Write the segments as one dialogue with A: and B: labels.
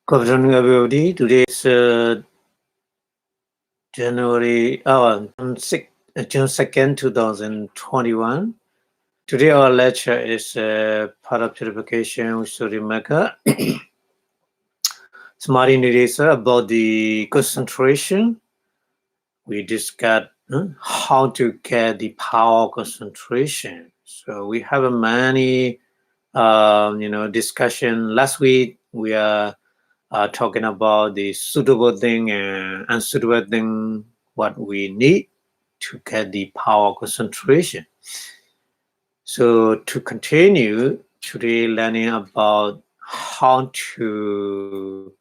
A: Good afternoon, everybody. Today is June 2nd, 2021. Today our lecture is part of Purification with Surimaka. Smart Indirator about the concentration. We discussed how to get the power concentration. So we have a many discussion. Last week we are talking about the suitable thing and unsuitable thing, what we need to get the power concentration. So to continue today learning about how to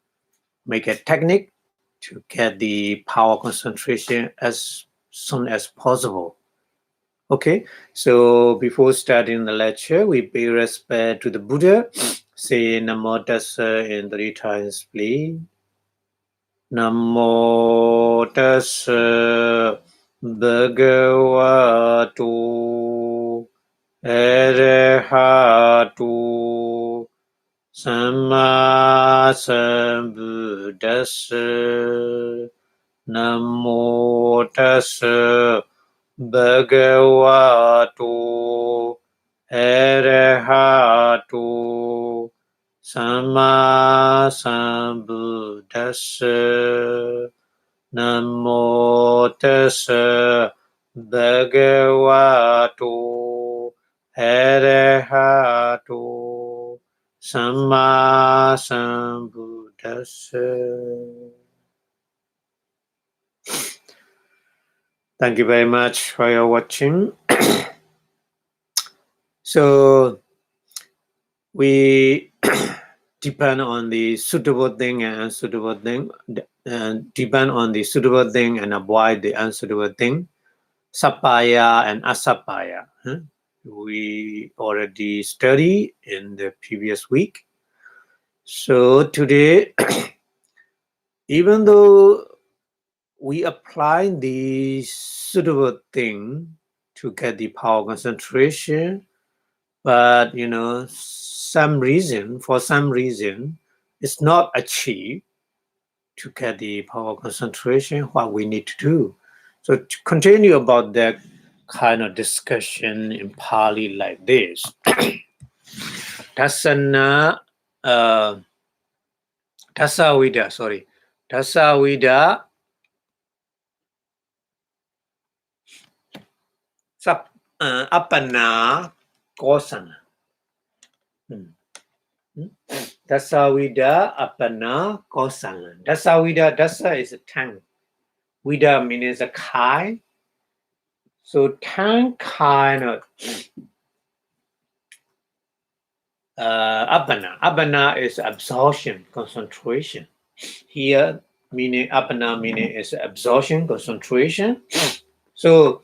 A: make a technique to get the power concentration as soon as possible. Okay, so before starting the lecture, we pay respect to the Buddha. Say Namo Tassa in 3 times, please. Namo Tassa Bhagavato Arahatu Samma Sambuddhassa. Namo Tassa Bhagavato Arahatu Samma Sambuddhassa. Namo Tassa Bhagavato Arahatu Samma Sambuddhassa. Thank you very much for your watching. So we depend on the suitable thing and unsuitable thing, and depend on the suitable thing and avoid the unsuitable thing. Sappaya and asappaya. We already studied in the previous week. So today, even though we apply the suitable thing to get the power concentration, but for some reason, it's not achieved to get the power concentration, what we need to do. So to continue about that kind of discussion in Pali like this. Tasavida, Appana Kosana. Dasavida Appana Kosana. Dasa is a tongue. Vida means a kind. So tongue kind of Appana is absorption, concentration. Here meaning Appana meaning is absorption, concentration. So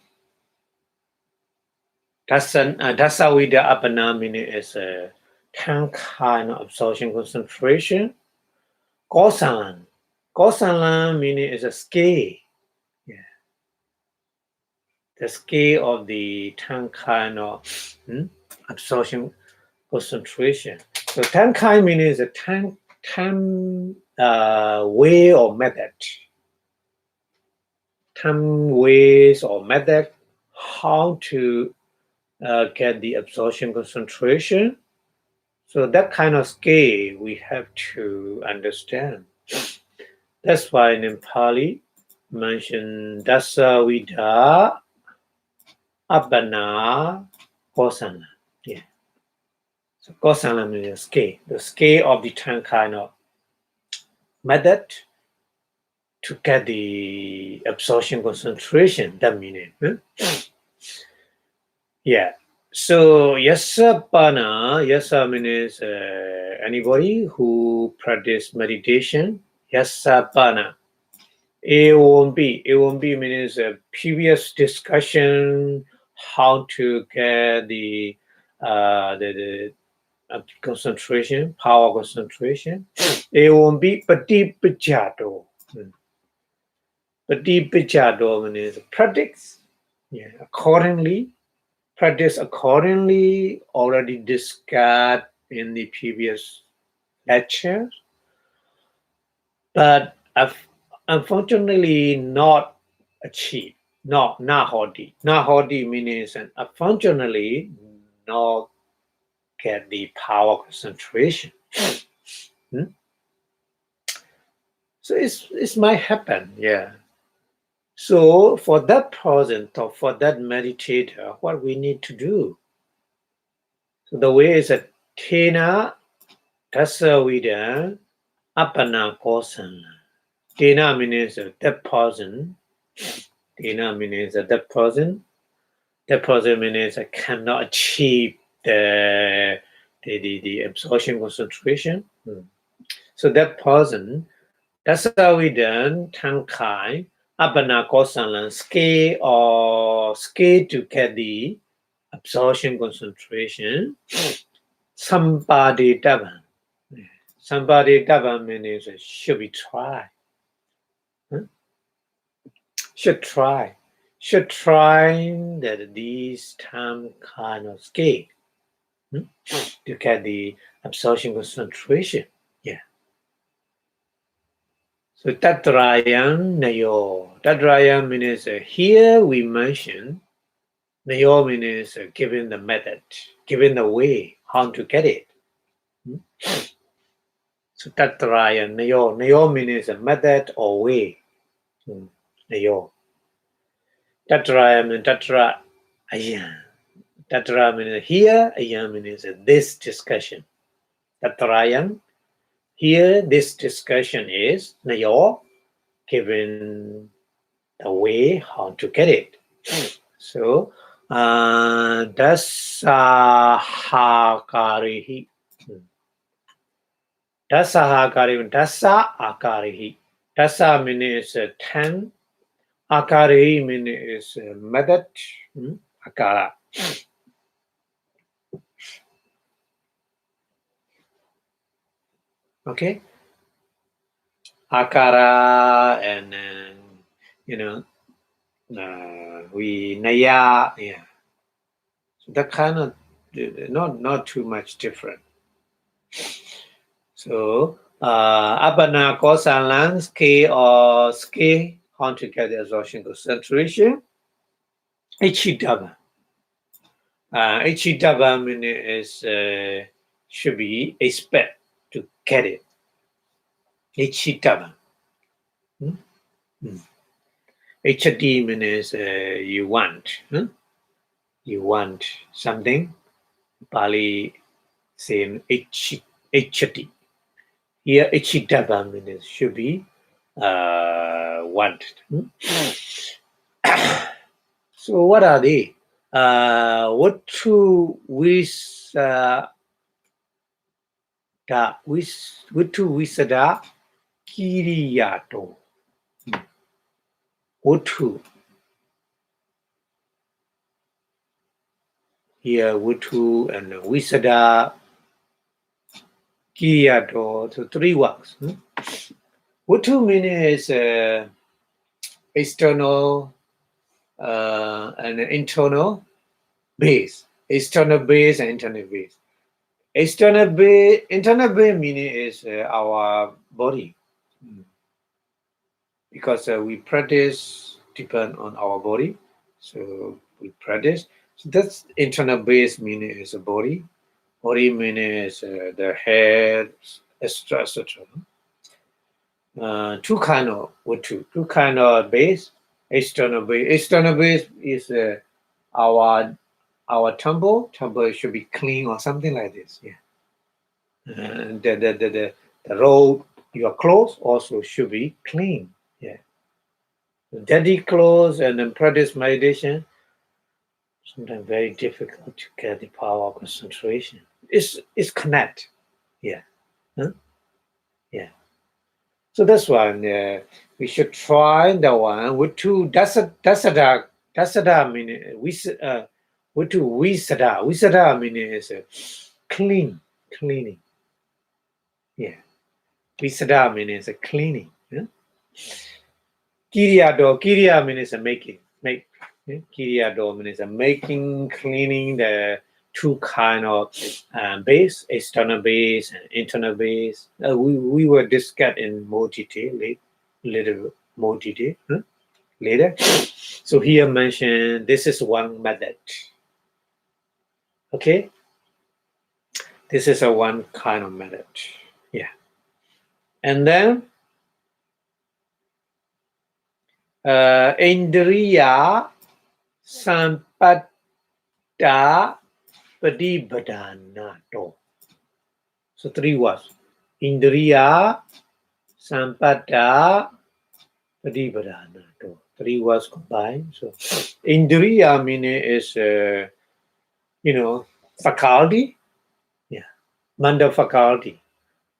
A: Dasavida Appana meaning is a tongue kind of absorption, concentration. Kosan meaning is a scale. Yeah. The scale of the tongue kind of absorption, concentration. So Tankai means a way or method. Ways or method how to get the absorption concentration. So that kind of scale we have to understand. That's why in Pali mentioned Dasavida Appana Kosana. Yeah. So Kosana means the scale of the tongue kind of method to get the absorption concentration, that meaning. Yeah. So yasa means anybody who practice meditation. Yasa A1B means a previous discussion how to get the concentration, power concentration. A1B Patipajato. Patipajato means practice. Yeah, practice accordingly, already discussed in the previous lecture. but unfortunately not achieved. Not hodi. Not hodi means unfortunately not get the power concentration. Hmm? So it might happen, yeah. So for that person or for that meditator, what we need to do? So the way is that Tena Tasavida Apana Kosan. Tena means that person. Tena means that person. That person means I cannot achieve the absorption concentration. So that person, that's how we done Tankai, Apana Kosan scale to get the absorption concentration. Somebody Daban. Somebody Daban means should be try. Should try. Should try that these time kind of scale to get the absorption concentration. Yeah. So Tatrayam Nayo. Tatrayam means here we mention Nayo means giving the method, giving the way how to get it. So Tatrayam Nayo. Nayo means a method or way. Nayo. Tatrayam and Tatra Ayam. Tatra means here, Ayam means this discussion. Tatrayam. Here, this discussion is Nayo, given the way how to get it. So, Dasahakarihi. Dasahakarihi. Dasa akarihi. Dasa means 10. Akarihi means method. Akara. Okay. Akara and we naya, yeah. So that kind of not too much different. So Abhidhamma Kosalan ski or ski how to get the absorption concentration. Ichidava. Ichidava means should be expect to get it. Ichidava. HD means you want. You want something. Pali same HD. Here Ichidava means should be wanted. So what are they? What to Visada Kiriyato. Utu. Here Utu and Visada Kiriyato. So 3 works. Utu means external and internal base. External base and internal base. Internal base meaning is our body. Because we practice depend on our body. So we practice. So that's internal base meaning is a body. Body meaning is the head, etc. Two kind of base. External base. External base is our temple. Temple should be clean or something like this. Yeah. And the road, your clothes also should be clean. Yeah. Dirty clothes and then practice meditation. Sometimes very difficult to get the power of concentration. It's connect. Yeah. Yeah. So that's why we should try the one with 2 dasada meaning with 2 visada meaning is cleaning. Yeah. Visada means cleaning. Yeah? Kiriya means making. Kiriya means making, cleaning the two kind of base, external base and internal base. We will discuss in more detail, little more detail later. So here mentioned this is one method. Okay, this is a one kind of method. Yeah, and then Indriya Sampatta Pradibhadana. So three words. Indriya Sampatta Pradibhadana. Three words combined. So Indriya meaning is faculty. Yeah. Manda faculty.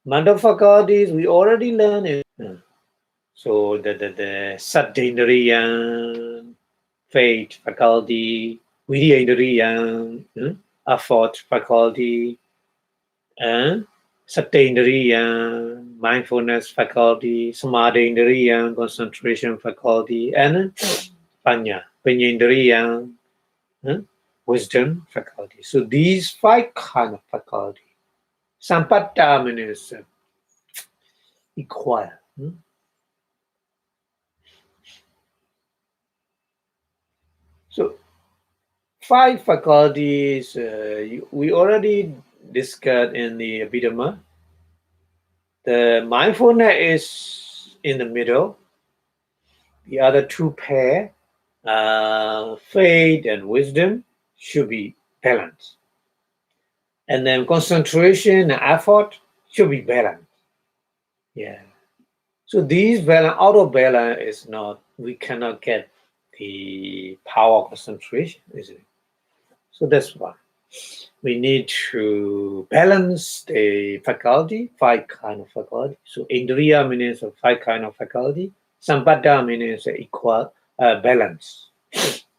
A: Manda faculties we already learned it. So the Saddhendriya, faith faculty, Viryendriya, effort faculty, and Sattendriya, mindfulness faculty, Samadhendriya, concentration faculty, and Panyendriya, wisdom faculty. So these five kind of faculty. Sampatta means equal. So five faculties we already discussed in the Abhidhamma. The mindfulness is in the middle. The other two pair, faith and wisdom, should be balanced. And then concentration and effort should be balanced. Yeah. So these balance, out of balance is not, we cannot get the power of concentration, isn't it? So that's why we need to balance the faculty, five kind of faculty. So Indriya means five kind of faculty. Sampatta means equal balance,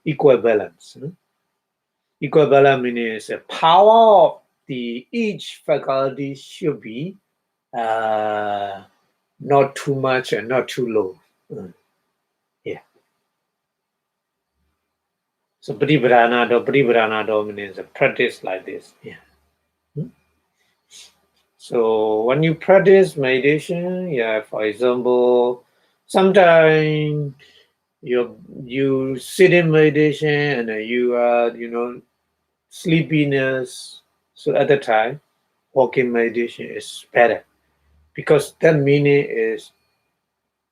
A: equal balance. Equal balance means the power of the each faculty should be not too much and not too low. Yeah. So Pradibhadana means a practice like this. Yeah. So when you practice meditation, yeah, for example, sometimes you sit in meditation and you are, sleepiness. So at the time, walking meditation is better because that meaning is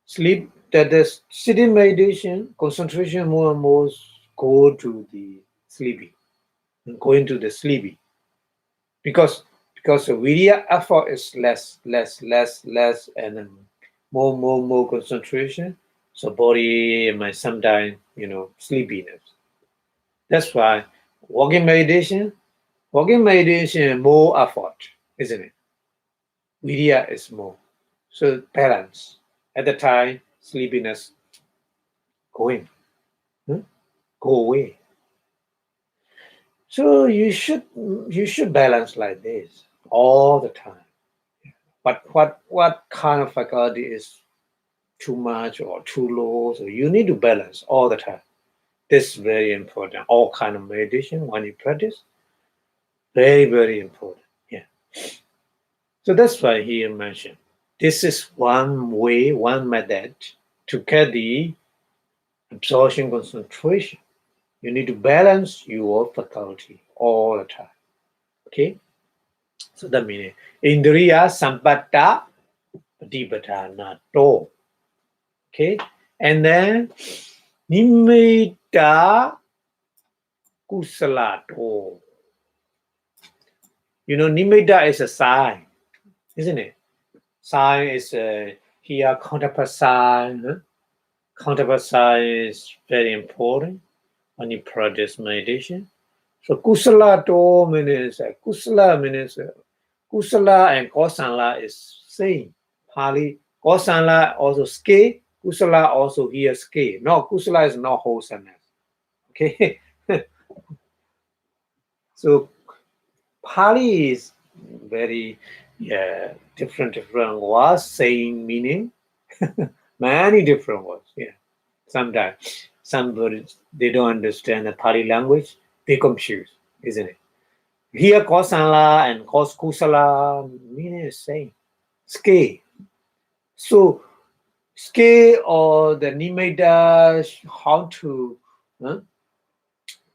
A: sleep. That is sitting meditation, concentration more and more go to the sleepy, going to the sleepy, because the virya effort is less, and then more concentration. So body might sometimes, sleepiness. That's why walking meditation more effort, isn't it? Virya is more. So balance. At the time, sleepiness go away. So you should balance like this all the time. But what kind of faculty is too much or too low? So you need to balance all the time. This is very important. All kind of meditation when you practice, very, very important. Yeah. So that's why he mentioned this is one way, one method to get the absorption concentration. You need to balance your faculty all the time. Okay? So that means Indriya Sampatta Pradibhadana. Okay? And then Nimitta Kusalato. Nimitta is a sign, isn't it? Sign is here counterpart sign. Counterpart sign is very important when you practice meditation. So Kusalato means Kusala and Kosala is same. Pali Kosala also ske. Kusala also here ske. No, Kusala is not wholesomeness. Okay. So Pali is very different words saying meaning. Many different words. Yeah. Sometimes somebody they don't understand the Pali language, they confuse, isn't it? Here, Kosala and Koskusala meaning the same. Ske. So, ske or the nimitta, how to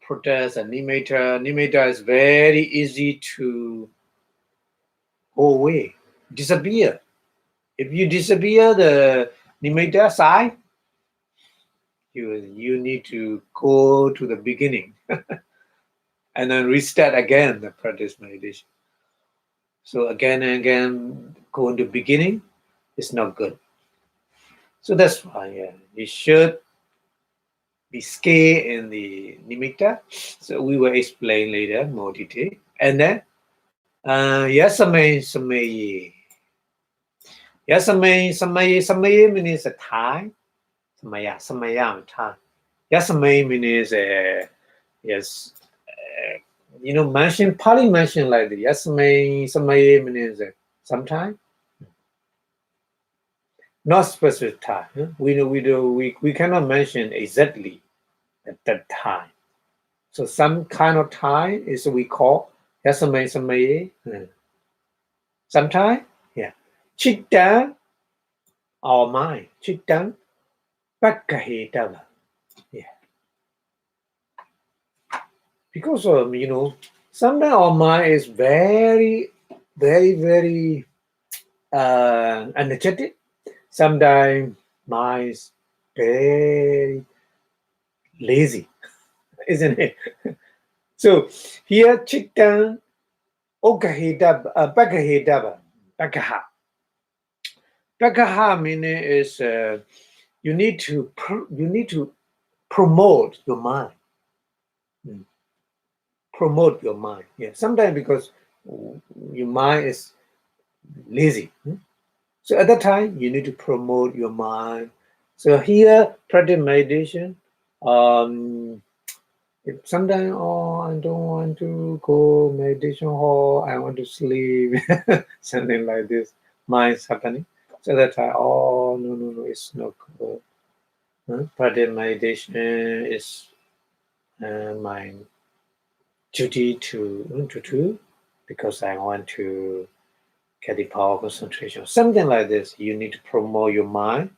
A: protest a nimitta. Nimitta is very easy to go away, disappear. If you disappear the nimitta side, you need to go to the beginning and then restart again the practice meditation. So again and again, go into beginning is not good. So that's why you should be scared in the nimitta. So we will explain later more detail. And then yasame samaye. Samaye means a Thai. Samaya Thai. Yasame means yes. Mention Pali mention like the Samaye means sometime. Not specific time. We cannot mention exactly at that time. So some kind of time is we call Yasame. Sometime, yeah. Chitta our mind. Chitta Pakahitava. Yeah. Because sometimes our mind is very, very, very energetic. Sometimes mind is very lazy, isn't it? So here, chitta, okahidaba, bakahidaba, bakaha. Bakaha meaning is you need to promote your mind. Promote your mind. Yeah. Sometimes because your mind is lazy. So at that time, you need to promote your mind. So here, practice meditation. If sometimes, I don't want to go meditation hall, I want to sleep, something like this, mind's happening. So that time, no, it's not good. Practice meditation is my duty to do because I want to get the power of concentration. Something like this, you need to promote your mind.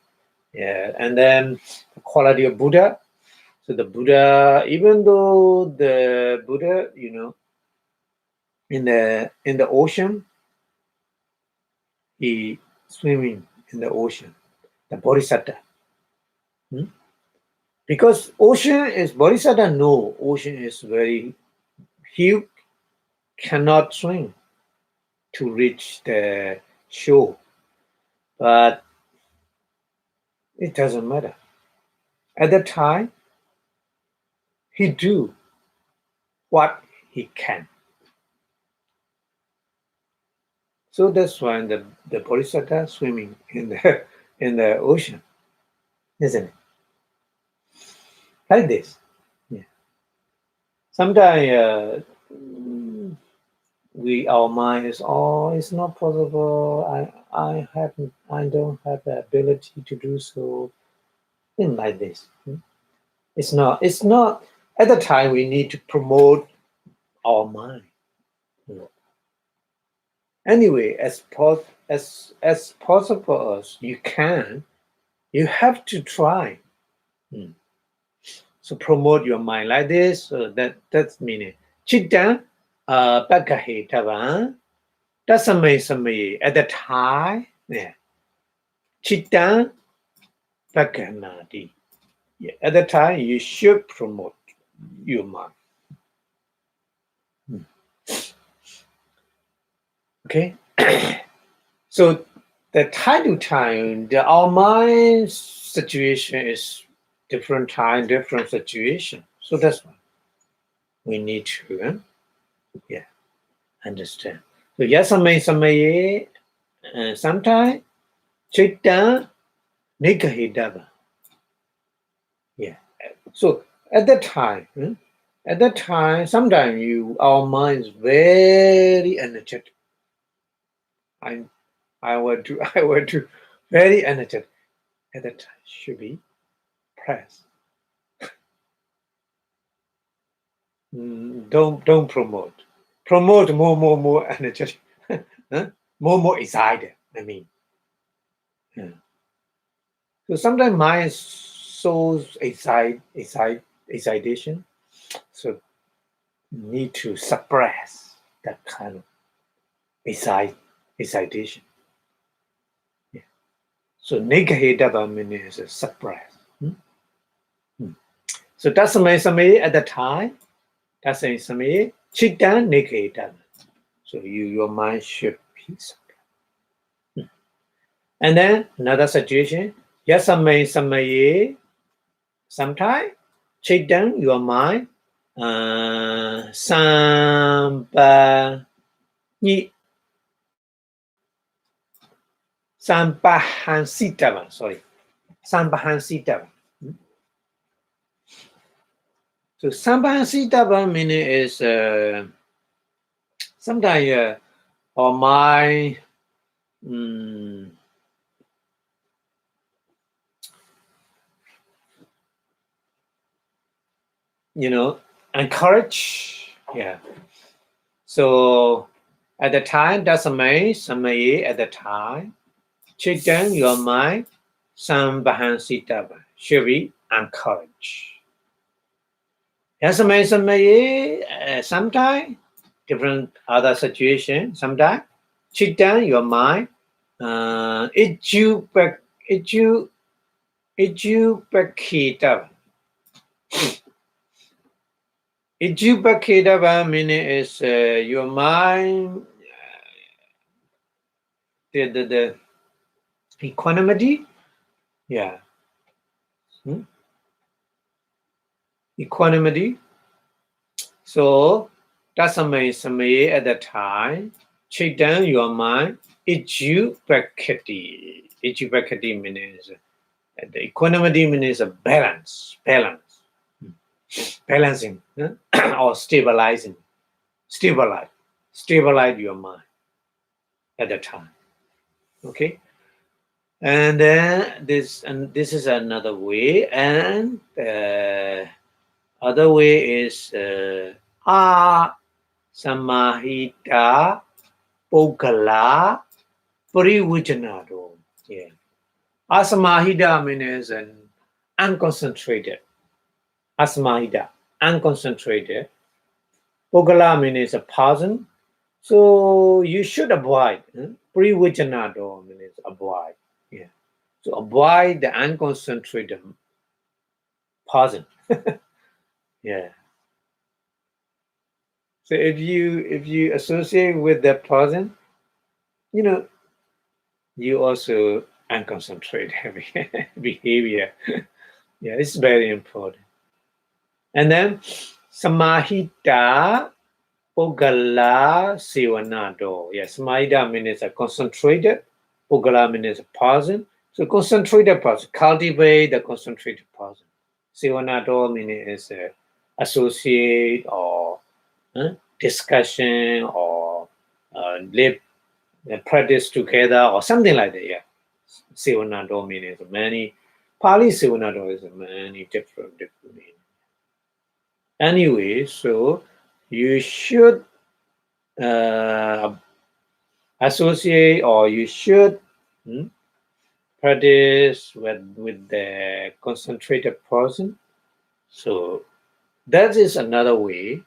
A: Yeah, and then the quality of Buddha. So the Buddha, even though the Buddha, in the ocean, he swimming in the ocean, the Bodhisattva. Because ocean is Bodhisattva. No, ocean is very huge, cannot swim to reach the shore, but it doesn't matter. At that time, he do what he can. So that's why the Bodhisattva swimming in the ocean, isn't it? Like this. Yeah. Sometimes our mind is it's not possible. I don't have the ability to do so. Things like this. It's not at the time we need to promote our mind. Anyway, as possible as you can, you have to try. So promote your mind like this. So that's meaning. Chitta Pakahitava. That's amazing. At the time, yeah. Chitta Pakanadi. Yeah. At the time, you should promote your mind. Okay. So the time to time, our mind situation is different time, different situation. So that's why we need to understand. So yasame sometimes chitta nikahidava. Yeah. So at that time, sometimes our mind is very energetic. I want to very energetic. At that time should be press. Don't promote. promote more energetic, more excited. I mean, so sometimes mind is so excitation, so need to suppress that kind of excitation. Yeah. So Nikahedava meaning is suppress. So that's Samay at the time. That's Samay Chitan Nikahedava. So your mind should be suppressed. And then another situation, Samaye, sometime Chitan your mind. Sampahansitava, sorry. Sampahansitava. So Sampahansitava meaning is sometimes our mind encourage. Yeah. So at the time, that's Samaye at the time. Chitan your mind, Sampahansitava should be encouraged. Samaye, sometimes different other situation. Sometimes Chitan your mind, Ijupakitava. Ijupakitava meaning is your mind, the equanimity. Yeah. Equanimity. So that's Samaye at the time. Chitan your mind, Ijupakiti. Ijupakiti means the equanimity means a balance, balancing or stabilize your mind at the time. Okay, and then this is another way, and other way is samahita pokala parivujanado. Yeah. Asamahita means an unconcentrated. Asamahita, unconcentrated. Pokala means a person. So you should avoid. Parivujanado means avoid. Yeah. So avoid the unconcentrated person. Yeah. So if you associate with that person, you also unconcentrate behavior. Yeah, it's very important. And then samahita pogala sevanado. Yeah, samahita means a concentrated. Pogala means a person. So concentrated person, cultivate the concentrated person. Sevanado meaning is associate or discussion or live practice together or something like that. Yeah, Sevanado means many. Pali Sevanado is many different meaning. Anyway, so you should associate or you should practice with the concentrated person. So that is another way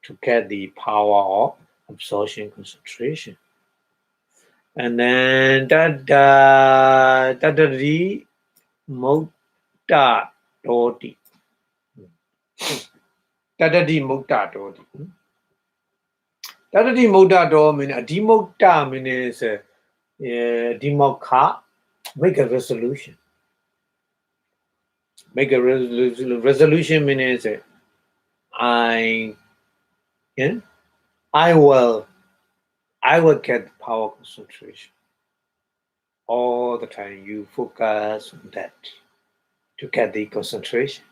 A: to get the power of absorption concentration. And then Tadari Mukta Dodi. Tadadi Mukta Dodi. Tadadi Mukta Dodi means a demokta means demokha, make a resolution. Make a resolution means I will get power concentration. All the time you focus on that to get the concentration.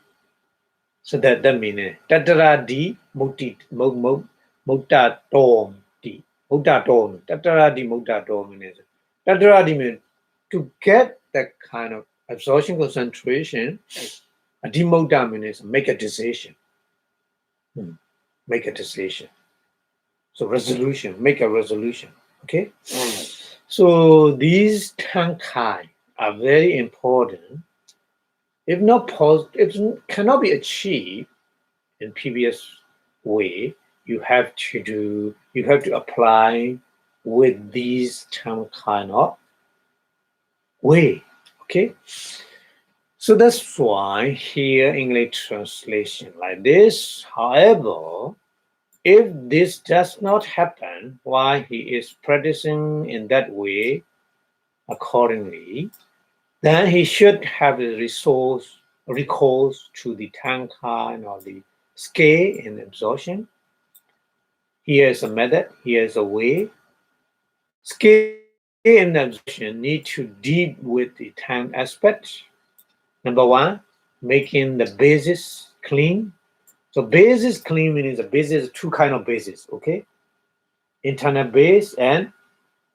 A: So that means Tataradi Mukti Mukta Tom Di. Mukta Tom. Tataradi Mukta Tom means Tataradi means to get that kind of absorption concentration. A demokta means make a decision. Make a decision. So resolution, make a resolution. Okay. So these tankai are very important. If not if cannot be achieved in previous way, you have to apply with these kind of way. Okay. So that's why here English translation like this. However, if this does not happen while he is practicing in that way accordingly, then he should have a recourse to the tankai or the scale in absorption. Here is a method, here is a way. Scale in absorption need to deal with the tank aspect. Number one, making the bases clean. So bases clean means the bases two kind of bases, okay? Internal base and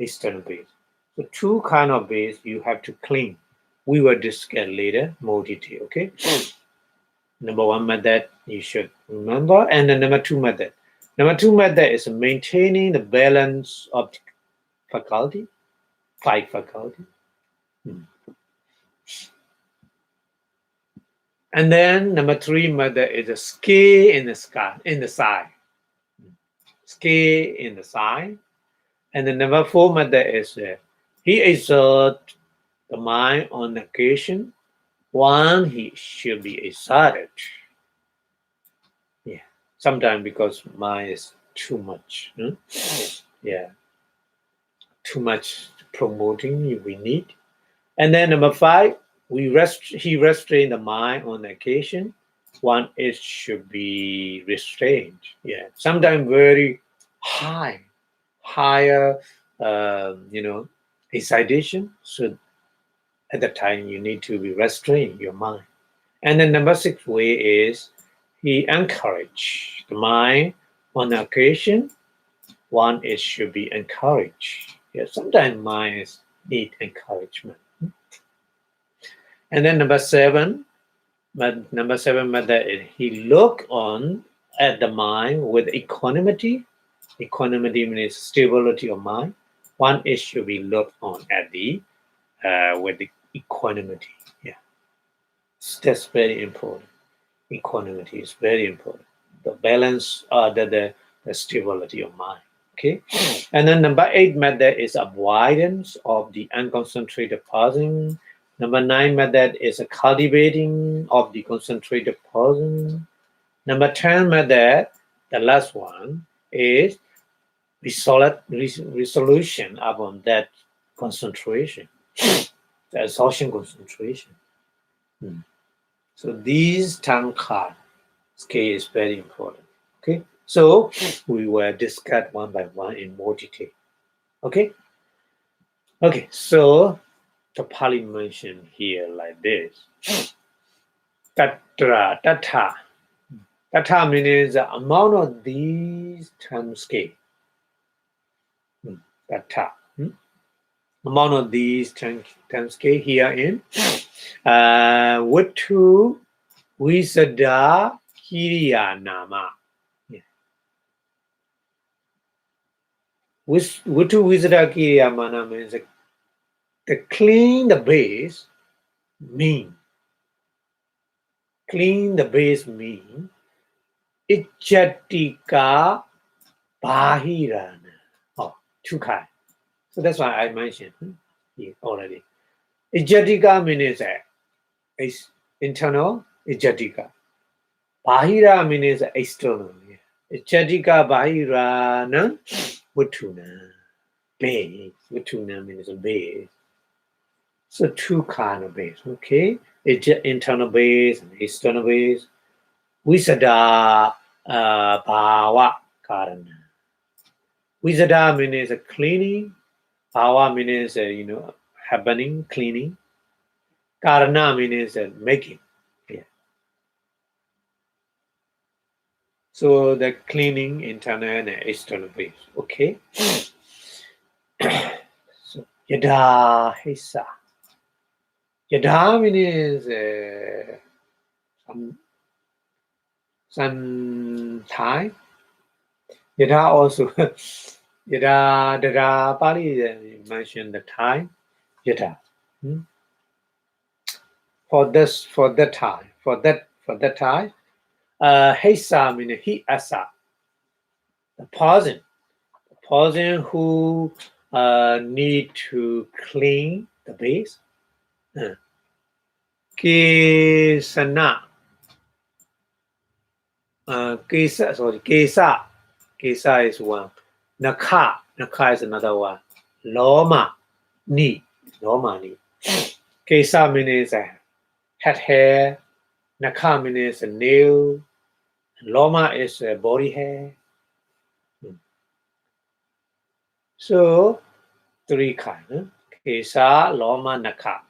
A: external base. So two kind of base you have to clean. We will discuss later more detail, okay? Number one method you should remember, and the number two method. Number two method is maintaining the balance of faculty, five faculty. And then number three method is a scale in the sky, in the side. Scale in the side. And the number four method is he exert the mind on occasion. One, he should be excited. Yeah. Sometimes because mind is too much. Yeah. Too much promoting we need. And then number five, he restrain the mind on occasion. One, it should be restrained. Yeah. Sometimes very higher excitation. So at that time you need to be restrained your mind. And then number six way is he encourage the mind on occasion. One, it should be encouraged. Yeah, sometimes minds need encouragement. And then number seven method is he look on at the mind with equanimity. Equanimity means stability of mind. One, it should be looked on at the with the equanimity. Yeah, that's very important. Equanimity is very important. The balance, the stability of mind. Okay, and then number eight method is avoidance of the unconcentrated pausing. Number nine method is a cultivating of the concentrated pausing. Number 10 method, the last one, is resolution upon that concentration, the absorption concentration. So these tankai scale is very important. Okay, so we will discuss one by one in more detail. Okay, so the Pali mentioned here like this. Tatra, tata. Tata means the amount of these term scale. Tata. Amount of these term scale here in Wattu Visada Kiriya Nama. Wattu Visada Kiriya Nama means the clean the base mean. Clean the base mean Ichatika Bahirana. Oh, two kinds. So that's why I mentioned already. Ijatika means is internal, ijatika. Bahira means external. Ijatika bahirana Watuna. Base. Watuna means a base. So two kind of base, okay? Internal base and external base. Visada bhava karana. Visada means a cleaning. Bhava means happening, cleaning. Karana means making. Yeah. So the cleaning internal and external base. Okay. So yada hisa. Yada means some time. Yada also, Yada, Pali you mentioned the time, Yada. For that time, for that time, Hesa meaning he asa, the person who need to clean the base. Kesana, Kesa is one. Naka is another one. Loma, ni, Kesa means head hair. Naka means nail. Loma is body hair. So three kinds. Kesa, Loma, Naka.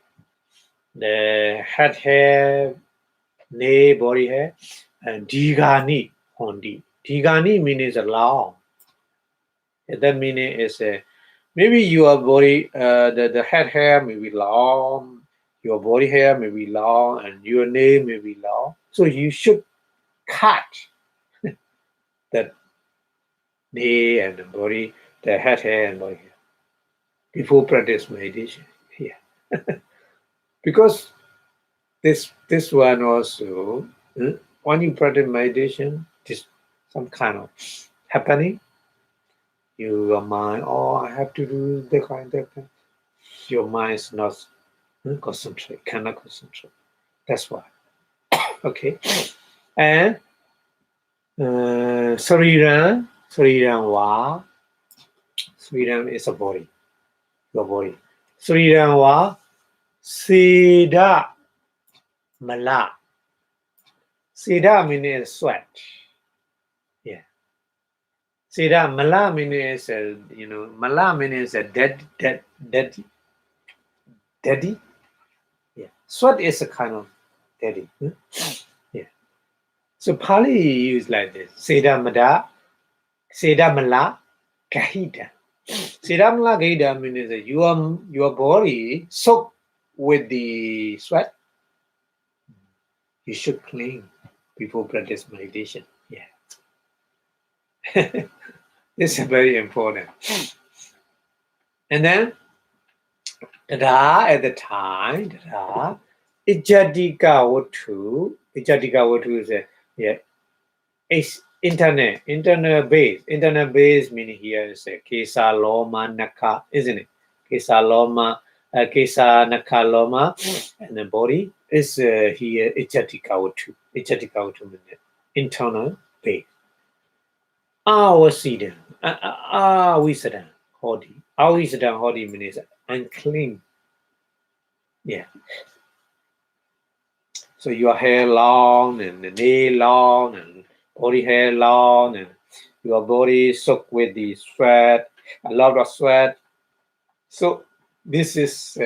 A: The head hair, nail, body hair, and Digani, Hondi. Digani means long. That meaning is maybe your body, the head hair may be long, your body hair may be long, and your nail may be long. So you should cut the nail and the body, the head hair and body hair before practice meditation. Yeah, because this one also, when you practice meditation, this some kind of happening. Your mind, oh, I have to do that kind. Your mind is not concentrate, cannot concentrate. That's why. Okay. And Sariram wa. Sariram is a body. Your body. Sariram wa. Seda mala. Seda means sweat. Yeah. Seda mala means mala means daddy. Yeah. Sweat is a kind of daddy. Yeah. So Pali used like this. Seda mala, kahita. Siddhamala Gita means that your body soaked with the sweat. You should clean before practice meditation. Yeah. This is very important. And then Tada at the time, Tada, Ijadika Watu. Ijadika Watu is it's internal base. Internal base meaning here is Kesa Loma Naka, isn't it? Kesa Loma, Kesa Naka Loma, and the body is here Ijadikawatu. Ijadikawatu means internal base. Awasidan, Awisadan, Hodi. Awisadan Hodi means unclean. Yeah. So your hair long and the nail long and body hair long and your body soaked with the sweat, a lot of sweat. So this is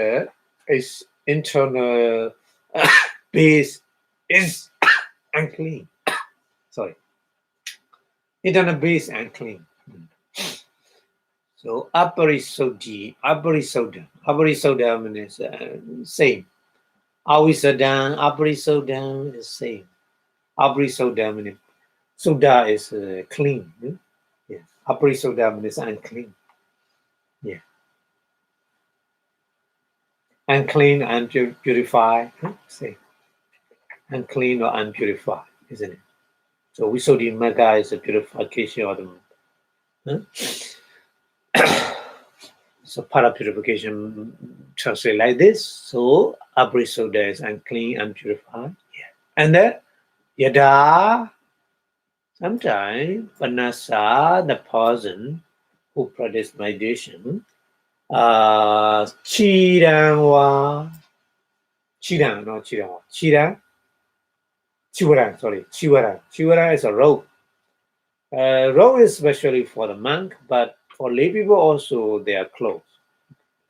A: internal base is unclean. Sorry, internal base unclean. So Abharisoda means same. Awisadan, Abharisoda is same. Abharisoda means soda is clean. Yeah. Abharisoda means unclean. Yeah. Unclean and purify. Say unclean or unpurified, isn't it? So Visuddhimagga is a purification of the so para purification translate like this. So Abharisoda is unclean, unpurified. Yeah. And then Yada, sometimes Panasa, the person who practice meditation, Chiran Chiwara is a rope. Rope is especially for the monk, but for lay people also they are clothes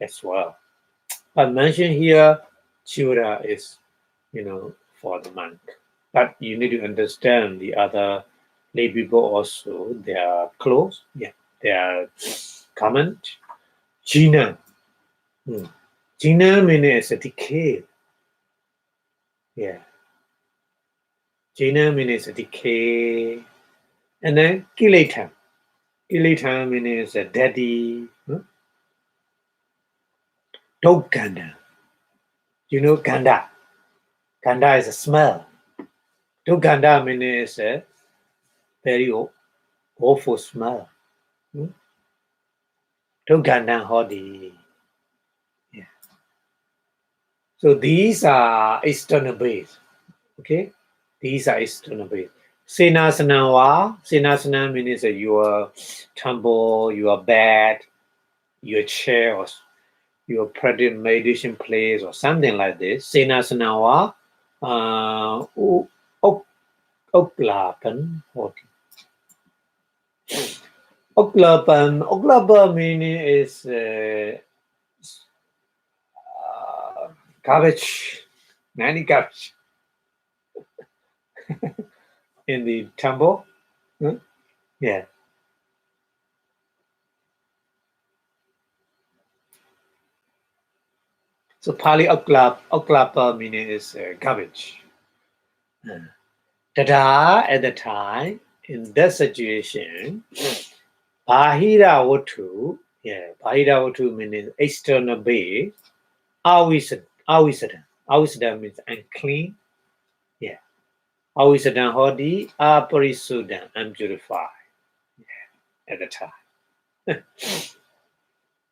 A: as well. But mentioned here, Chiwara is, for the monk. But you need to understand the other lay people also, they are clothes. Yeah, they are common. Jina. Jina means a decay. Yeah. Jina means a decay. And then kileta. Kilitha means daddy. Dog ganda. You know ganda. Ganda is a smell. Dog ganda means very awful smell. Dog ganda hodi. Yeah. So these are external base. Okay, these are external base. Senasana means your temple, your bed, your chair, or your private meditation place, or something like this. Senasana oklapan. Oklapan meaning is garbage, many garbage in the temple. Yeah. So Pali oklapa meaning is garbage. Tada at the time, in that situation, Bahira Watu, Bahira Watu means external base, Awisada means unclean, Awisada Hodi, Aparisudan, unpurified, at the time.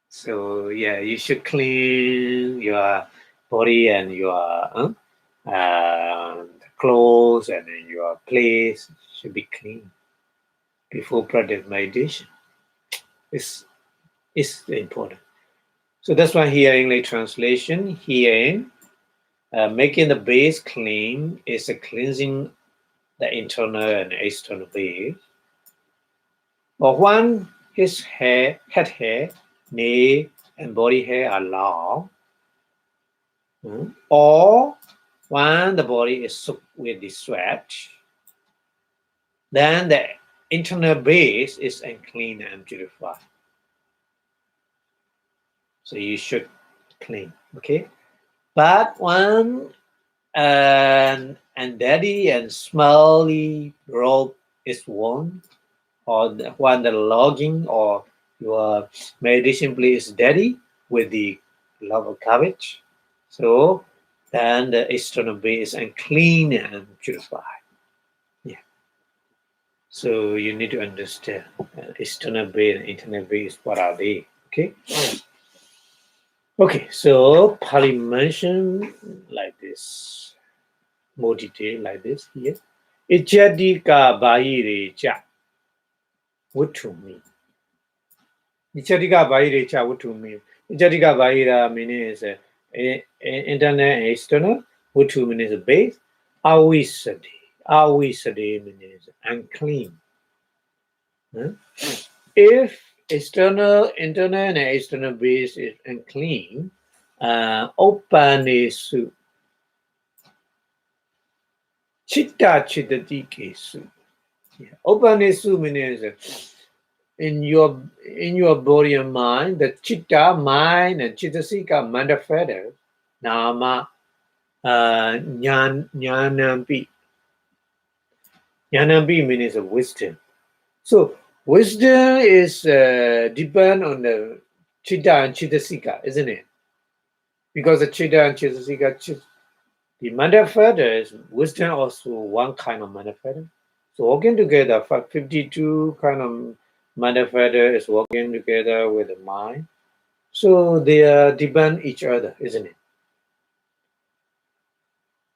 A: So, you should clean your body and your clothes and your place should be clean before practice meditation. It's important. So that's why here in the translation, herein, making the base clean is a cleansing the internal and external base. But when his head hair, nail, and body hair are long, or when the body is soaked with the sweat, then the internal base is unclean and purified. So you should clean, okay? But when and dirty and smelly rope is worn, or when the logging or your meditation place is dirty with the love of garbage, so then the external base is unclean and purified. So you need to understand external base and internal base, what are they? Okay, so Pali mentioned like this, more detail like this here. Ijadika Bahirecha Wutumi. Ijadika Bahirecha Wutumi. Ijadika Bahira means internal and external. Wutu means base. Awisadi. Awisadi means unclean. If internal and external base is unclean, Opanesu. Chitta Chittadikesu. Opanesu means in your body and mind, the chitta, mind, and chittasika manifest nama jnanampi. Jnanampi means wisdom. So wisdom is depend on the chitta and chittasika, isn't it? Because the chitta and chittasika, the manifest is wisdom also one kind of manifest. So working together, 52 kind of manifest is working together with the mind. So they depend each other, isn't it?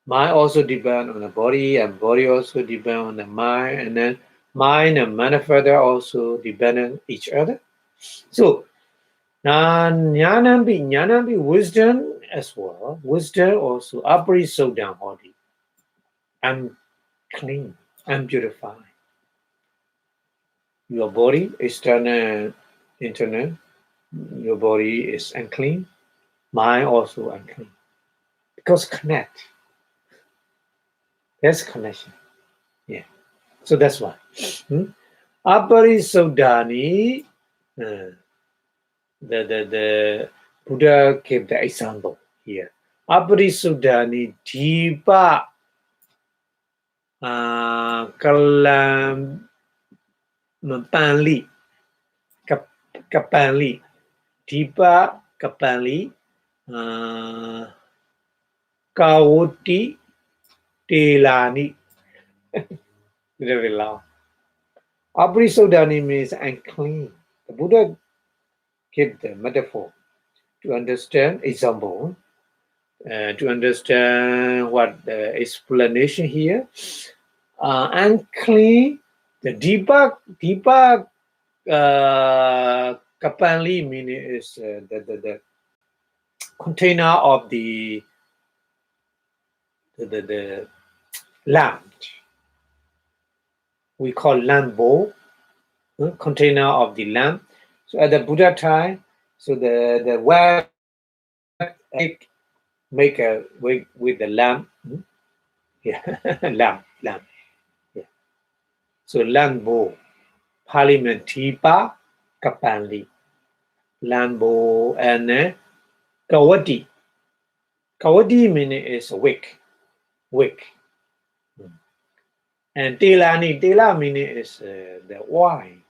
A: Mind also depend on the body, and body also depend on the mind, and then mind and manifest also depend on each other. So Jnanambi, wisdom as well. Wisdom also so down body. I'm clean. I'm purified. Your body, external, internal. Your body is unclean. Mind also unclean. Because connect. There's connection. So that's why. Aparisodhani, the Buddha gave the example here. Aparisodhani Dipa Kalam Panli Kapanli. Dipa Kapanli. Kawoti Telani. Very long. Abrisodani means unclean. The Buddha gave the metaphor to understand example, to understand what the explanation here. Unclean, the Dipa Kapanli meaning is the container of the lamp. We call lamp bowl, container of the lamp. So at the Buddha time, so the wax make a with the lamp. Yeah, lamp. Yeah. So lamp bowl, Parliament Tipa Kapanli, lamp bowl, and Kawati. Kawati meaning is wick. And Tela meaning is the wine.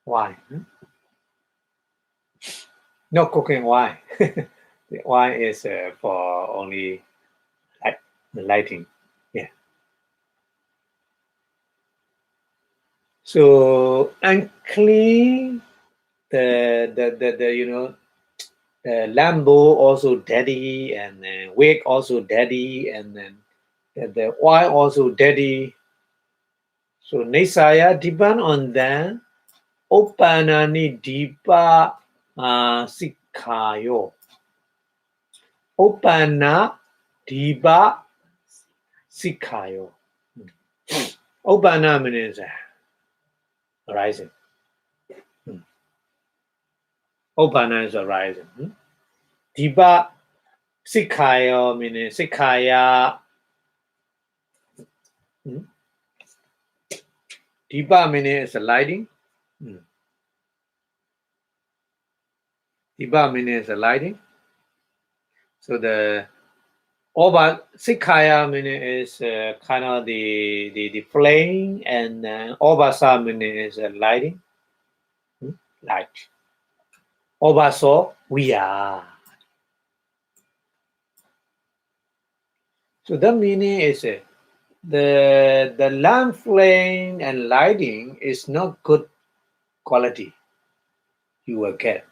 A: Wine. Not cooking wine. The wine is for only lighting. Yeah. So unclean, the Lambo also daddy, and wig also daddy, and then the wine also daddy. So Nisaya depend on them. Opanani dipa sikhayo. Opana dipa sikhayo. Opana means rising. Opana is rising. Dipa sikhayo means sikhaya. Dipa means lighting. Dipa means lighting. So the Oba Sikhaya meaning is kind of the flame, and Obasa meaning is lighting. Light. Obaso we are. So the meaning is the lamp flame and lighting is not good quality. You will get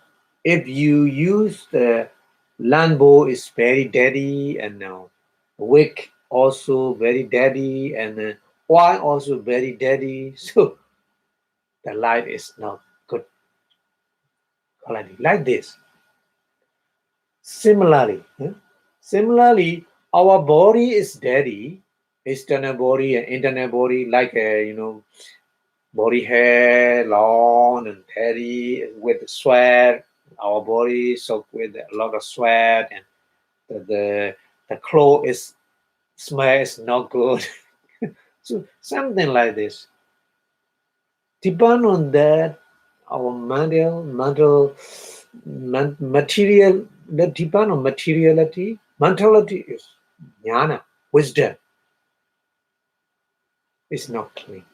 A: if you use the lambo is very dirty, and wick also very dirty, and oil also very dirty. So the light is not good quality. Like this. Similarly, our body is dirty, external body and internal body, like body hair long and dirty with sweat. Our body soaked with a lot of sweat, and the clothes is smell is not good. So something like this. Depend on that, our material, that depend on materiality. Mentality is jnana, wisdom. It's not clean.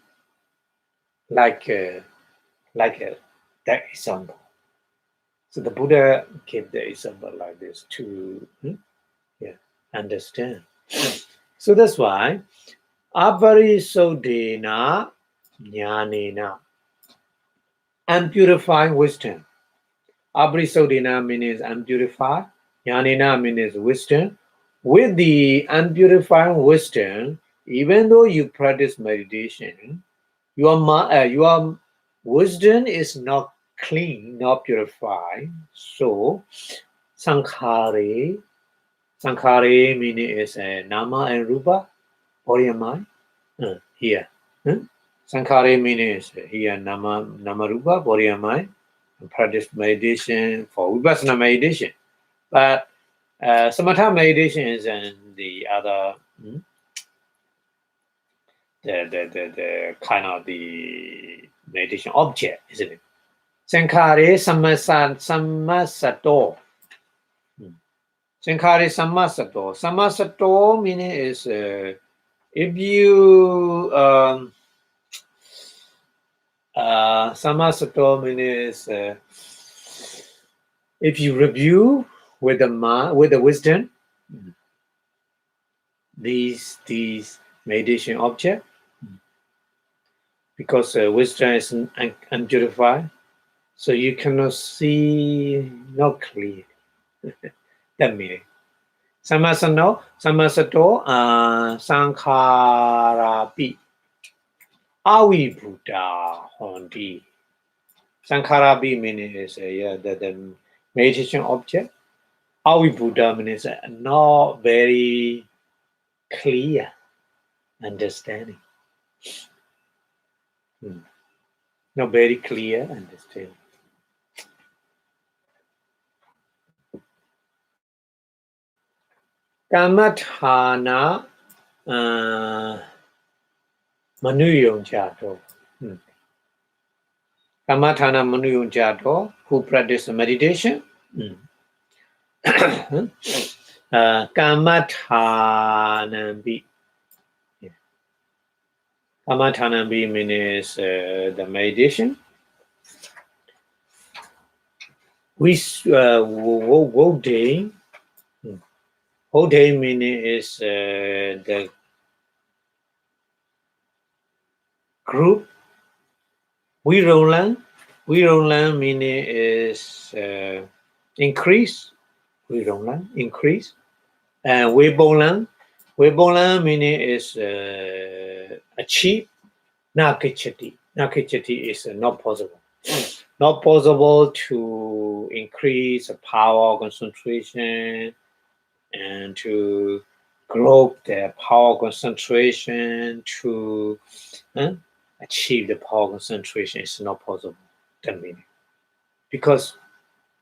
A: Like that example. So the Buddha gave the example like this to understand. So that's why Aparisodena Jnanena, unpurifying wisdom. Aparisodena means unpurified. Jnanena means wisdom. With the unpurifying wisdom, even though you practice meditation, your wisdom is not clean, not purified. So Sankhare meaning is Nama and Rupa, body and mind. Here. Sankhare meaning is here Nama Rupa, body and mind. And practice meditation for Vipassana meditation. But Samatha meditation is the other the kind of the meditation object, isn't it? Sankhare Sammasato. Sankhare Sammasato. Sammasato meaning is if you Sammasato means if you review with the wisdom these meditation object, because wisdom is unpurified, so you cannot see not clear. That means Sammasato Sankharapi Avibhuta Hondi. Sankharapi means the meditation object. Avibhuta means not very clear understanding. Not very clear understanding. Kamathana Manuyong Jato. Kamathana Manuyong Jato, who practice meditation. Kamathanambi. Kamathanambi means the meditation. Whole day meaning is the group. We Roland meaning is increase. We Roland increase. And Weibolan meaning is achieve. Nakichati is not possible. Not possible to increase the power concentration and to grow the power concentration to achieve the power concentration is not possible. That meaning, because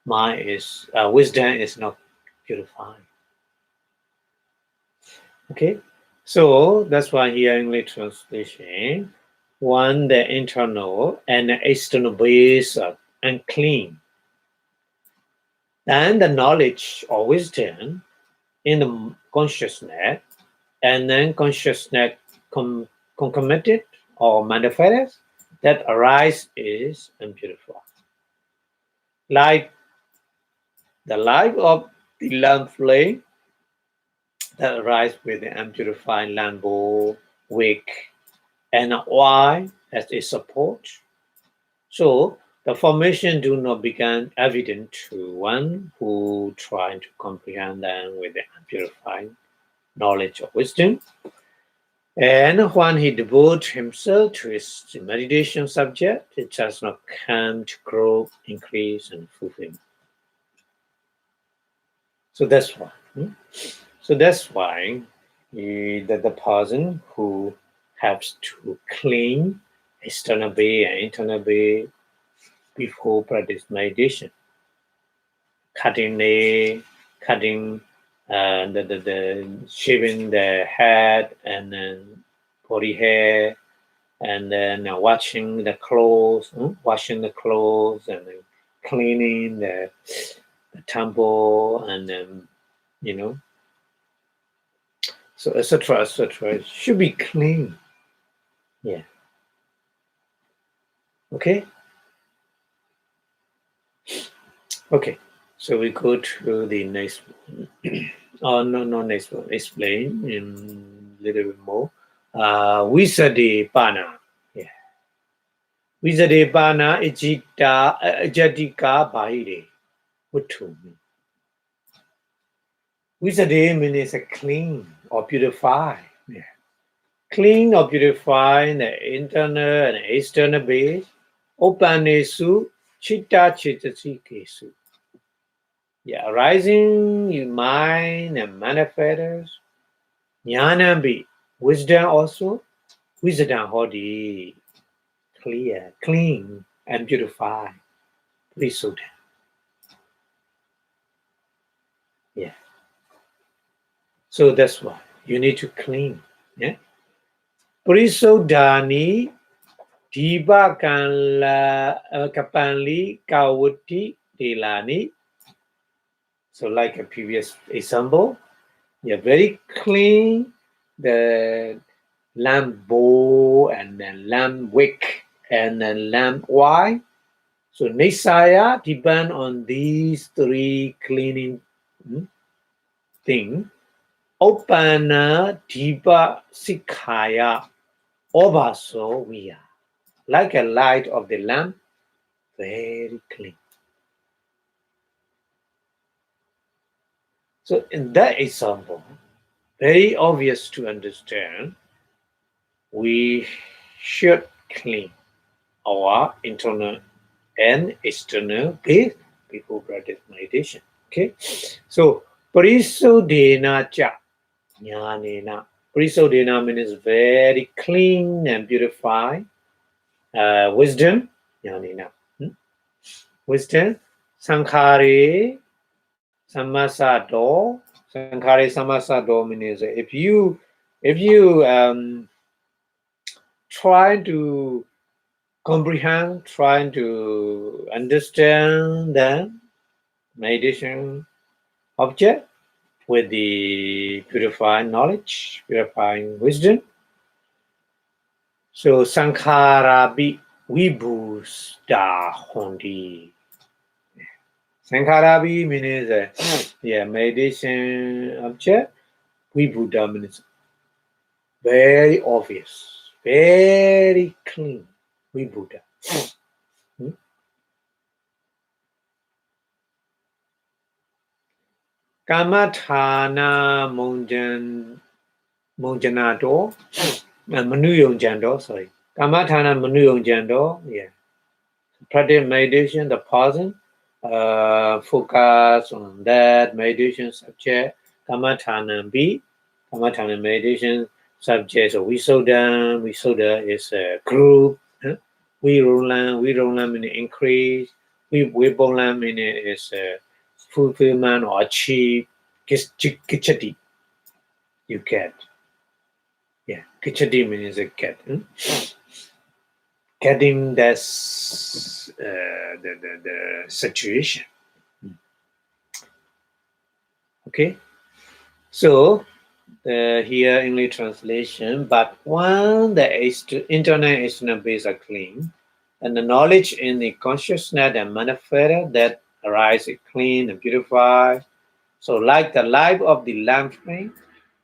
A: wisdom is not purified. Okay, so that's why here English translation, one the internal and the external base are unclean, and the knowledge or wisdom in the consciousness, and then consciousness concomitant or manifest that arise is impurified. Like the light of the lamp flame that arise with the unpurified lamp bowl, wick, and oil as its support. So the formation do not become evident to one who try to comprehend them with the unpurified knowledge of wisdom. And when he devotes himself to his meditation subject, it does not come to grow, increase, and fulfill. So that's why. The person who has to clean external bay and internal bay before practice meditation, cutting the shaving the head and then body hair, and then washing the clothes and then cleaning the temple, and then so etc. It should be clean. Yeah. Okay. So we go to the next one. No, next one. Explain in a little bit more. Visadepana. Yeah. Visadepana Ajatika Bahire. Uttu. Visade means clean or purify. Yeah. Clean or purify the internal and external base. Opanesu chitta chitasikesu. Yeah, arising in mind and manifests. Jnana be wisdom also. Wisdom hodi. Clear, clean, and purify. Visuddha. Yeah. So that's why you need to clean. Yeah. Prisuddhani Diva Kapanli Kawuti Delani. So like a previous example, you're very clean the lamp bowl and then lamp wick and then lamp. Why? So Nisaya depend on these three cleaning things. Opana Dipa Sikaya Obaso we are. Like a light of the lamp, very clean. So in that example, very obvious to understand, we should clean our internal and external base before practice meditation. Okay, so Parisodhena cha jnanena. Parisodhena means very clean and purified. Wisdom, jnanena. Wisdom, sankhare samasato. Sankhare samasato means if you try to comprehend, trying to understand the meditation object with the purifying knowledge, purifying wisdom. So sankhara vibhusta hondi. Sankhara means meditation object. Vibhuta means very obvious, very clean. Vibhuta. Kamathana Monjanato, Manuyong Jando, sorry. Kamathana Manuyong Jando, yeah. Practice meditation, the pausing, focus on that meditation subject. Kamathana B, Kamathana meditation subject, so Visoda is a group. Huh? We mean increase. Vibolam mean is fulfillment or achieve. Kichati, you get. Yeah, kichati means a get. Getting this the situation. Okay, so here English translation. But when the internal and external base are clean, and the knowledge in the consciousness and manifest that arise is clean and purified. So, like the light of the lamp flame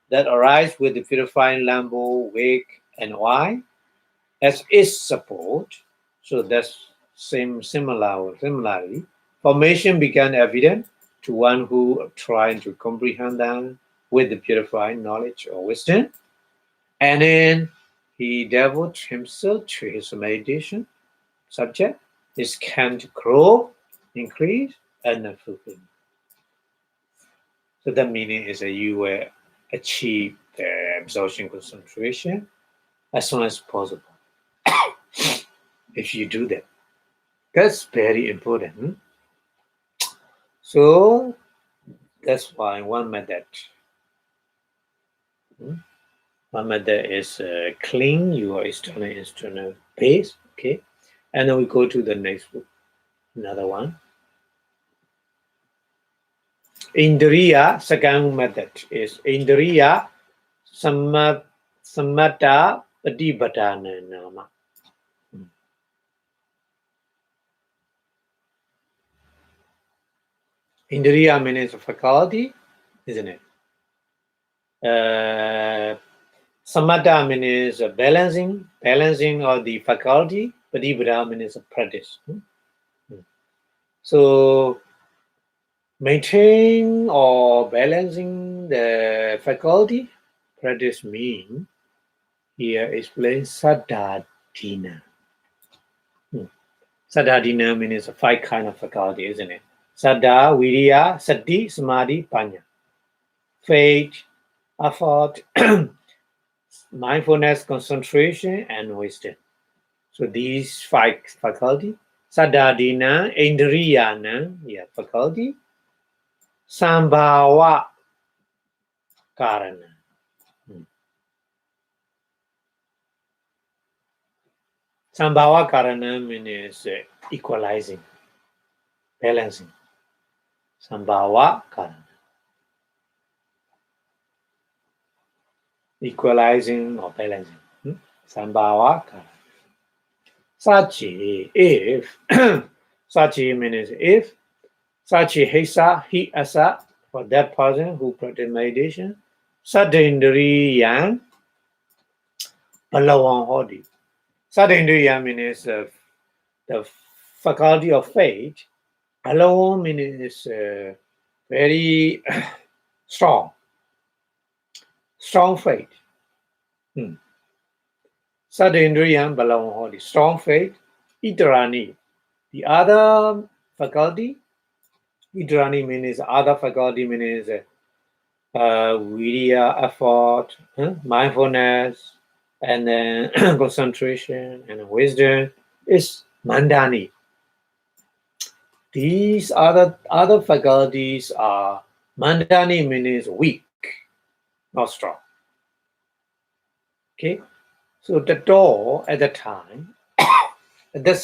A: that arise with the purifying lambo, wick, and wine as its support. So that's similarly, formation began evident to one who trying to comprehend them with the purifying knowledge or wisdom. And then he devotes himself to his meditation subject. His can to grow, increase, and fulfill. So the meaning is that you will achieve the absorption concentration as soon as possible. If you do that, that's very important. So that's why one method is clean your external base. Okay, and then we go to the next book. Another one. Indriya, second method is Indriya Sammata Patibhadana Nama. Indriya means faculty, isn't it? Samatha means balancing of the faculty. Patibhada means practice. So maintain or balancing the faculty practice mean here explains Saddhadina. Saddhadina means 5 kind of faculty, isn't it? Saddha, Viriya, Sati, Samadhi, Panya. Faith, effort, mindfulness, concentration, and wisdom. So these 5 faculty. Saddhadina, Indriyana, faculty. Sambhava Karana. Sambhava Karana means equalizing, balancing. Sambhava Karana. Equalizing or balancing. Sambhava Karana. Sachi, if. Sachi means if. Sachi hesa, he asa, for that person who practice meditation. Sadendri yang, Palawan hodi. Sadendri yang means the faculty of faith. Palawan means very strong faith. Sadendriyan Balawahodi, strong faith. Itarani, the other faculty. Itarani means other faculty means virya, effort, mindfulness, and then concentration and wisdom is mandani. These other faculties are mandani means weak, not strong. Okay, so the door at the time, in that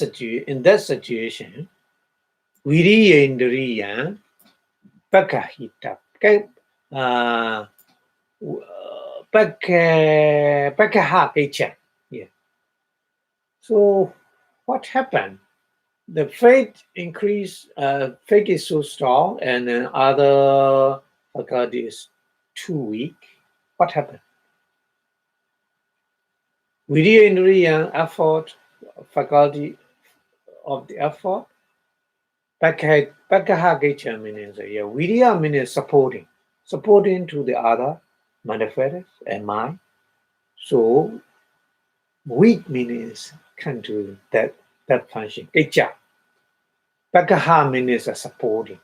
A: situation, viriyendriya pakahita, pakaha. Yeah. So what happened? The faith increase. Faith is so strong, and then other faculty is too weak. What happened? Viriyendriya effort, faculty of the effort. Pakaha means virya means supporting to the other manifest and mind. So weak means can do that function. Kecha. Pakaha means supporting.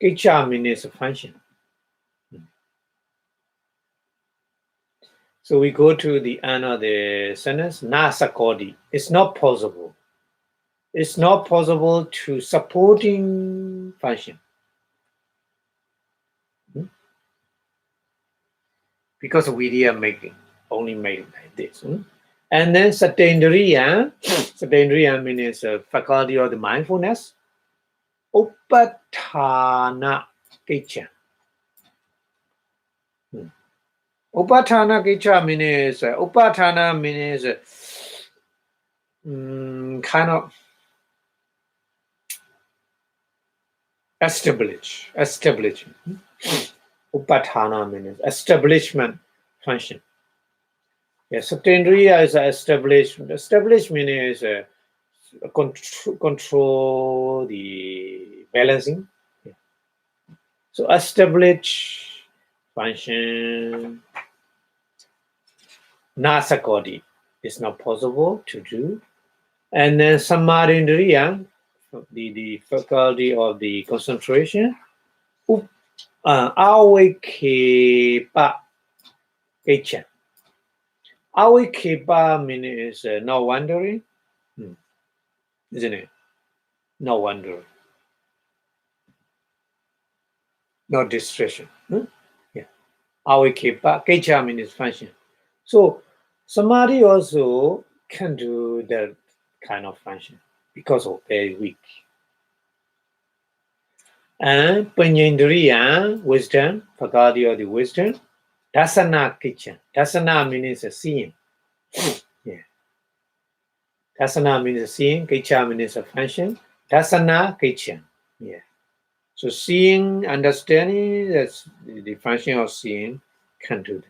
A: Kecha means function. So we go to the end of the sentence. Nasakodi. It's not possible. It's not possible to supporting function. Because virya only making like this. And then satendriya means faculty of the mindfulness. Upatthana kicha. Upatthana kicha means kind of establishment. Upatthana means establishment function. Yes, satendriya is establishment. Establishment is control the balancing. Yeah. So establish function. Nasakodi is not possible to do. And then samadhindriya, the faculty of the concentration. Awikepa kecha. Awikepa means no wandering, isn't it? No wandering, no distraction. Yeah. Awikepa kecha means function. So samadhi also can do that kind of function because of very weak. And panyendriya, wisdom, faculty of the wisdom. Dasana kicha. Dasana means seeing. Yeah. Dasana means seeing. Kicha means a function. Dasana kicha. Yeah. So seeing, understanding, that's the function of seeing, can do that.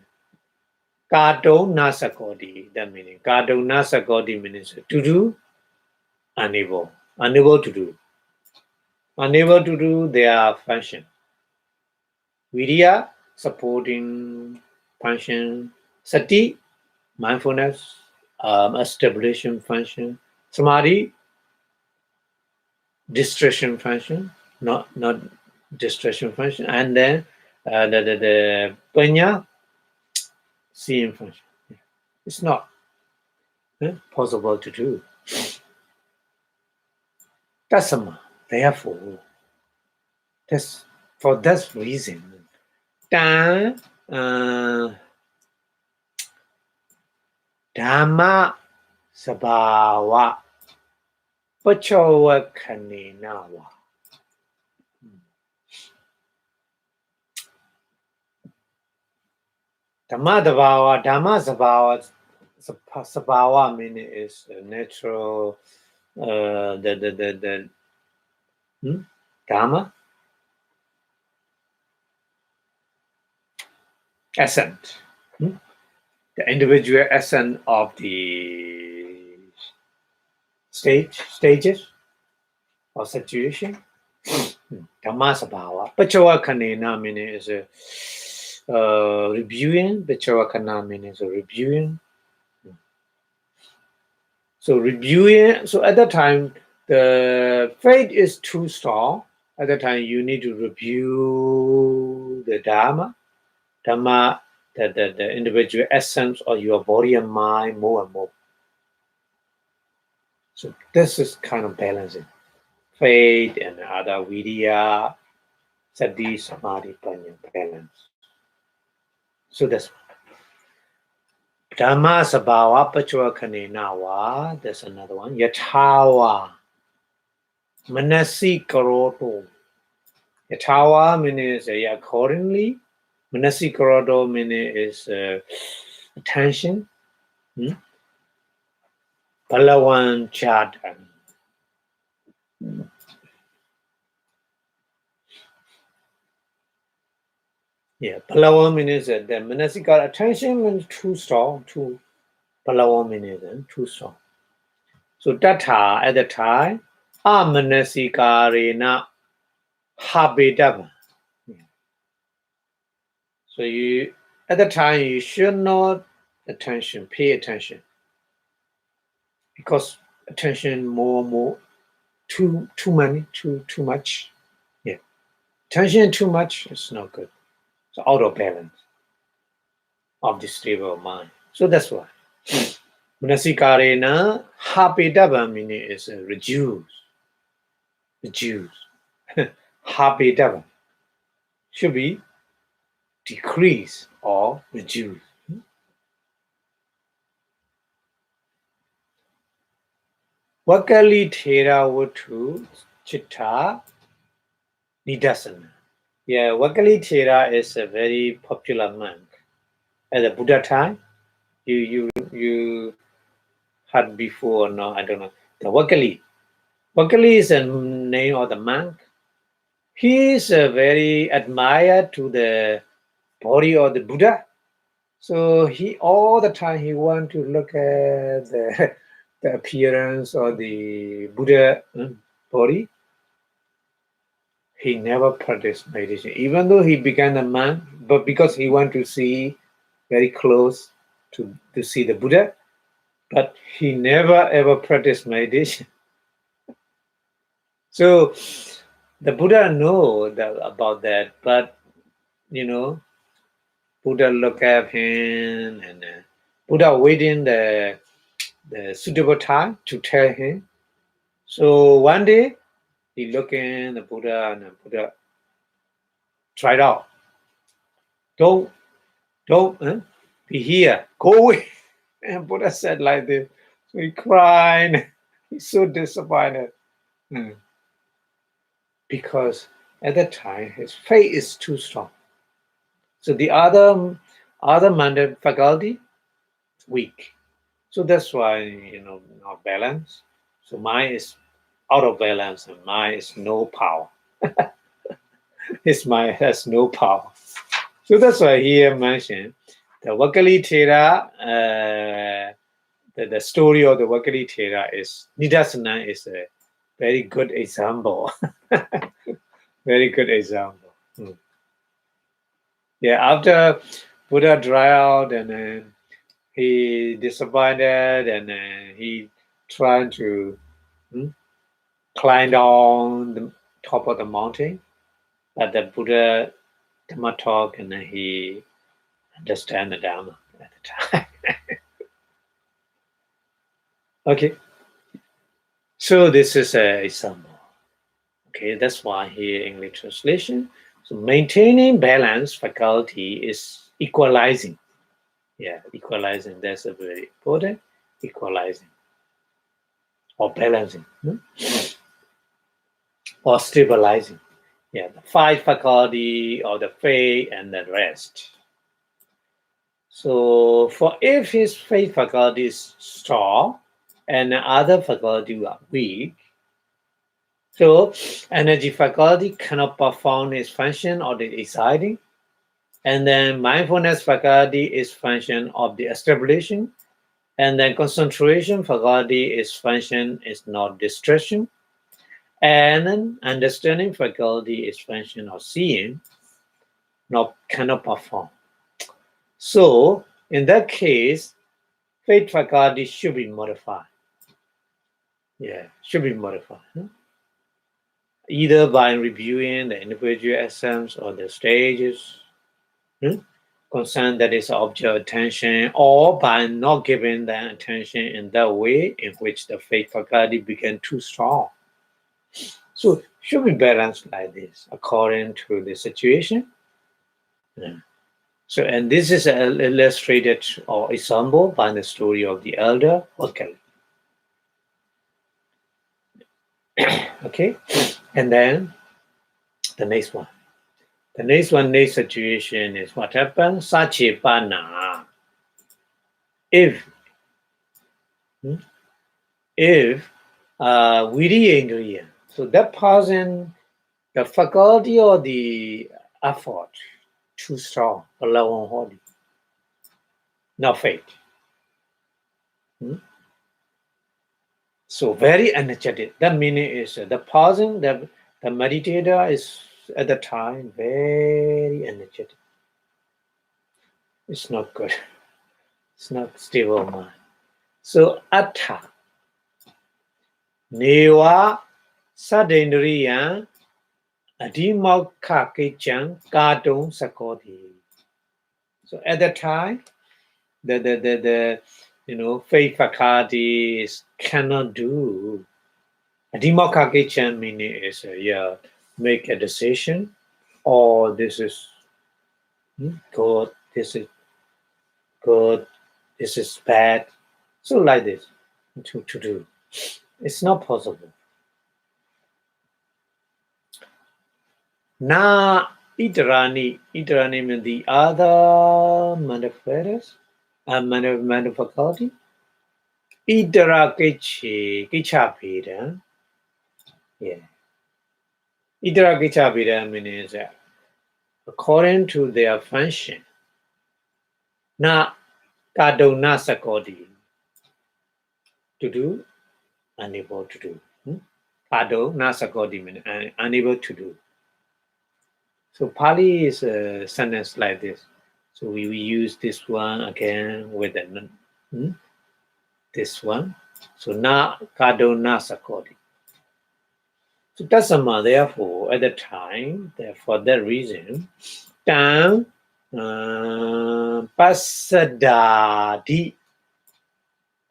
A: Kado nasakodi, that meaning. Kado nasakodi means to do, unable to do. Unable to do their function. Virya, supporting function. Sati, mindfulness, establishing function. Samadhi, distraction function, not distraction function. And then the panya, seeing function. It's not possible to do. Tasama, therefore, for that reason, Dhamma sabhava pachowa kaninawa. Dhamma sabhava meaning is natural the Dharma, essence, the individual essence of the stages or situation. Dhamma sabhava. Pachavakhanena meaning is reviewing. Pachavakkhana meaning is reviewing. So reviewing. So at that time, the faith is too strong. At that time, you need to review the Dhamma, the individual essence of your body and mind more and more. So this is kind of balancing faith and other vidya, sati, samadhi, panya, balance. So that's Dhamma sabhava pachavakhanena wa. There's another one. Yathawa. Manasi karoto. Yathawa means accordingly. Manasi karoto means attention. Palawan chata. Yeah, Palawan means that the manasika attention means too strong, too Palawan means too strong. So Tata at the time, Amanasikare Habedava. So you at the time you should not pay attention. Because attention more too much. Yeah. Attention too much is not good. It's out of balance of the stable of mind. So that's why. Manasikarena Habedava meaning is reduce. Habedava should be decrease or reduce. Vakali Thera Vatu Chitta Nidasana. Yeah, Vakali Thera is a very popular monk. At the Buddha time, you had before, no, I don't know. The Vakali. Vakali is a name of the monk. He is very admired to the body of the Buddha. So he all the time he want to look at the appearance of the Buddha body. He never practiced meditation, even though he became a monk, but because he want to see very close to see the Buddha, but he never ever practiced meditation. So the Buddha know about that, but Buddha look at him and Buddha waiting the suitable time to tell him. So one day he look in the Buddha and the Buddha tried out. Don't be here. Go away. And Buddha said like this. So he cried. He's so disappointed. Because at that time his faith is too strong. So the other mandate faculty weak. So that's why not balance. So mind is out of balance and mind is no power. His mind has no power. So that's why here mentioned the Vakali Thera, the story of the Vakali Thera is Nidasana is a very good example. Very good example. Yeah, after Buddha dry out and then he disappointed and then he trying to climb down the top of the mountain. But the Buddha Dhamma talk and then he understand the Dhamma at the time. Okay. So this is an example. Okay, that's why here English translation. So maintaining balance faculty is equalizing. Yeah, equalizing. That's a very important. Equalizing or balancing or stabilizing. Yeah, the 5 faculty or the faith and the rest. So for if his faith faculty is strong, and the other faculty are weak. So energy faculty cannot perform its function of the exciting, and then mindfulness faculty is function of the establishing, and then concentration faculty is function is not distraction, and then understanding faculty is function of seeing, not cannot perform. So in that case, faith faculty should be modified. Yeah, should be modified. Either by reviewing the individual essence or the stages concern that is object attention, or by not giving that attention in that way in which the faith faculty became too strong. So should be balanced like this according to the situation. Yeah. So, and this is illustrated or example by the story of the elder. Okay. Okay. And then the next one. The next situation is what happens? Sachepana. If Viriya, so that person, the faculty or the effort too strong, alone holy, not faith. So very energetic. That meaning is the person, the meditator is at the time very energetic. It's not good. It's not stable mind. So atta, newa, sadendriya, adimokha kichan, kadon sakoti. So at that time, the faith faculties cannot do. Adimokha kichan meaning is make a decision, or this is good, this is good, this is bad. So like this to do. It's not possible. Na itarani means the other manifestors, faculty. Itara kichapira. Yeah. Itara kichapira means that according to their function. Na kadona sakoti. To do, unable to do. Kado nasakoti means unable to do. So Pali is a sentence like this. So we will use this one again with this one. So na kado nasakoti. So Tasama, therefore, at the time, for that reason, tam pasadadi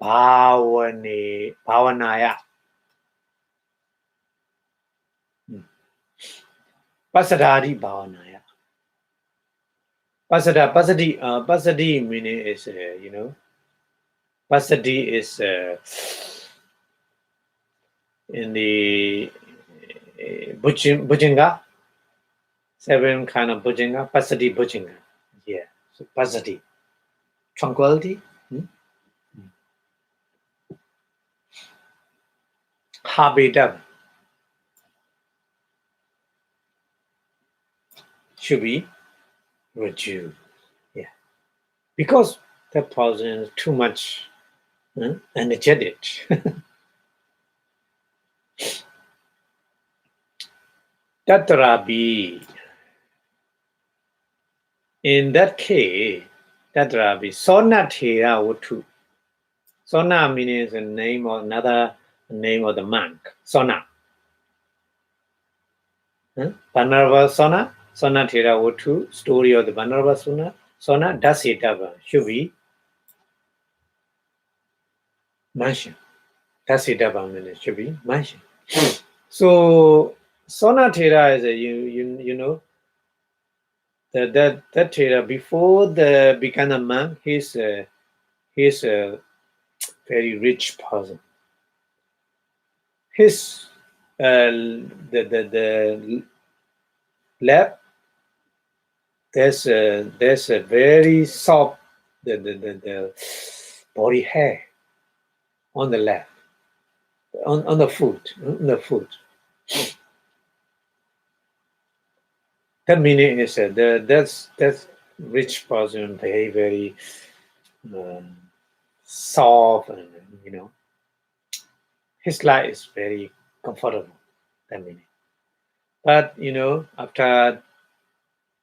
A: bhavanaya. Pasadadi bhavanaya. Pasadi meaning is pasadi is in the bujinga, 7 kind of bujinga, pasadi bujinga. Yeah, so pasadi, tranquility. Habidam should be reduced. Yeah, because that person is too much energetic. Tatrabi. In that case, Tatrabi, Sona Thera Vutu. Sona means the name of another name of the monk. Sona. Panarva Sona. Sona Thera Vutu. Story of the Panarva Sona. Sona Dasidava should be mentioned. Dasidava means should be mentioned. So Sona Thera is that Thera before the become a monk, he's a very rich person. His the lap, there's a very soft the body hair. on the left, on the foot, on the foot. That meaning is that's rich person, very soft, and his life is very comfortable. That meaning. But after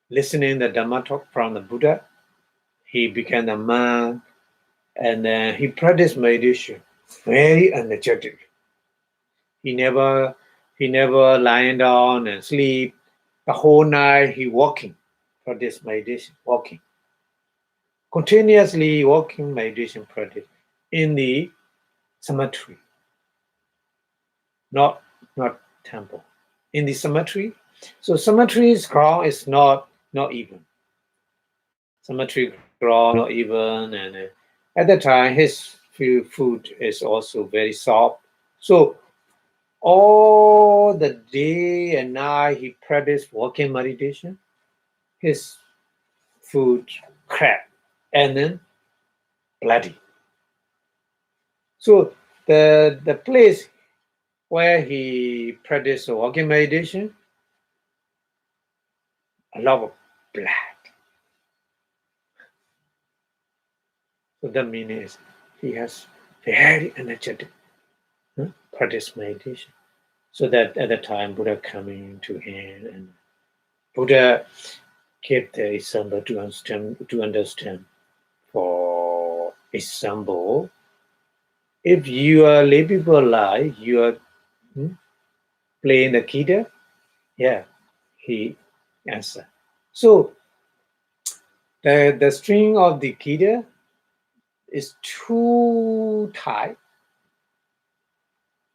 A: listening the Dhamma talk from the Buddha, he became a man, and then he practiced meditation, very energetic. He never lying down and sleep. The whole night he walking, practice meditation, walking. Continuously walking meditation practice in the cemetery, not temple. In the cemetery. So cemetery's ground is not even. Cemetery ground not even, and at the time his food is also very soft. So all the day and night he practiced walking meditation. His food cracked and then bloody. So the place where he practiced walking meditation, a lot of blood. So the meaning is he has very energetic practice meditation. So that at the time Buddha coming to him, and Buddha gave the example to understand. For example, if you are living people life, you are playing the guitar, yeah, he answered. So the string of the guitar is too tight.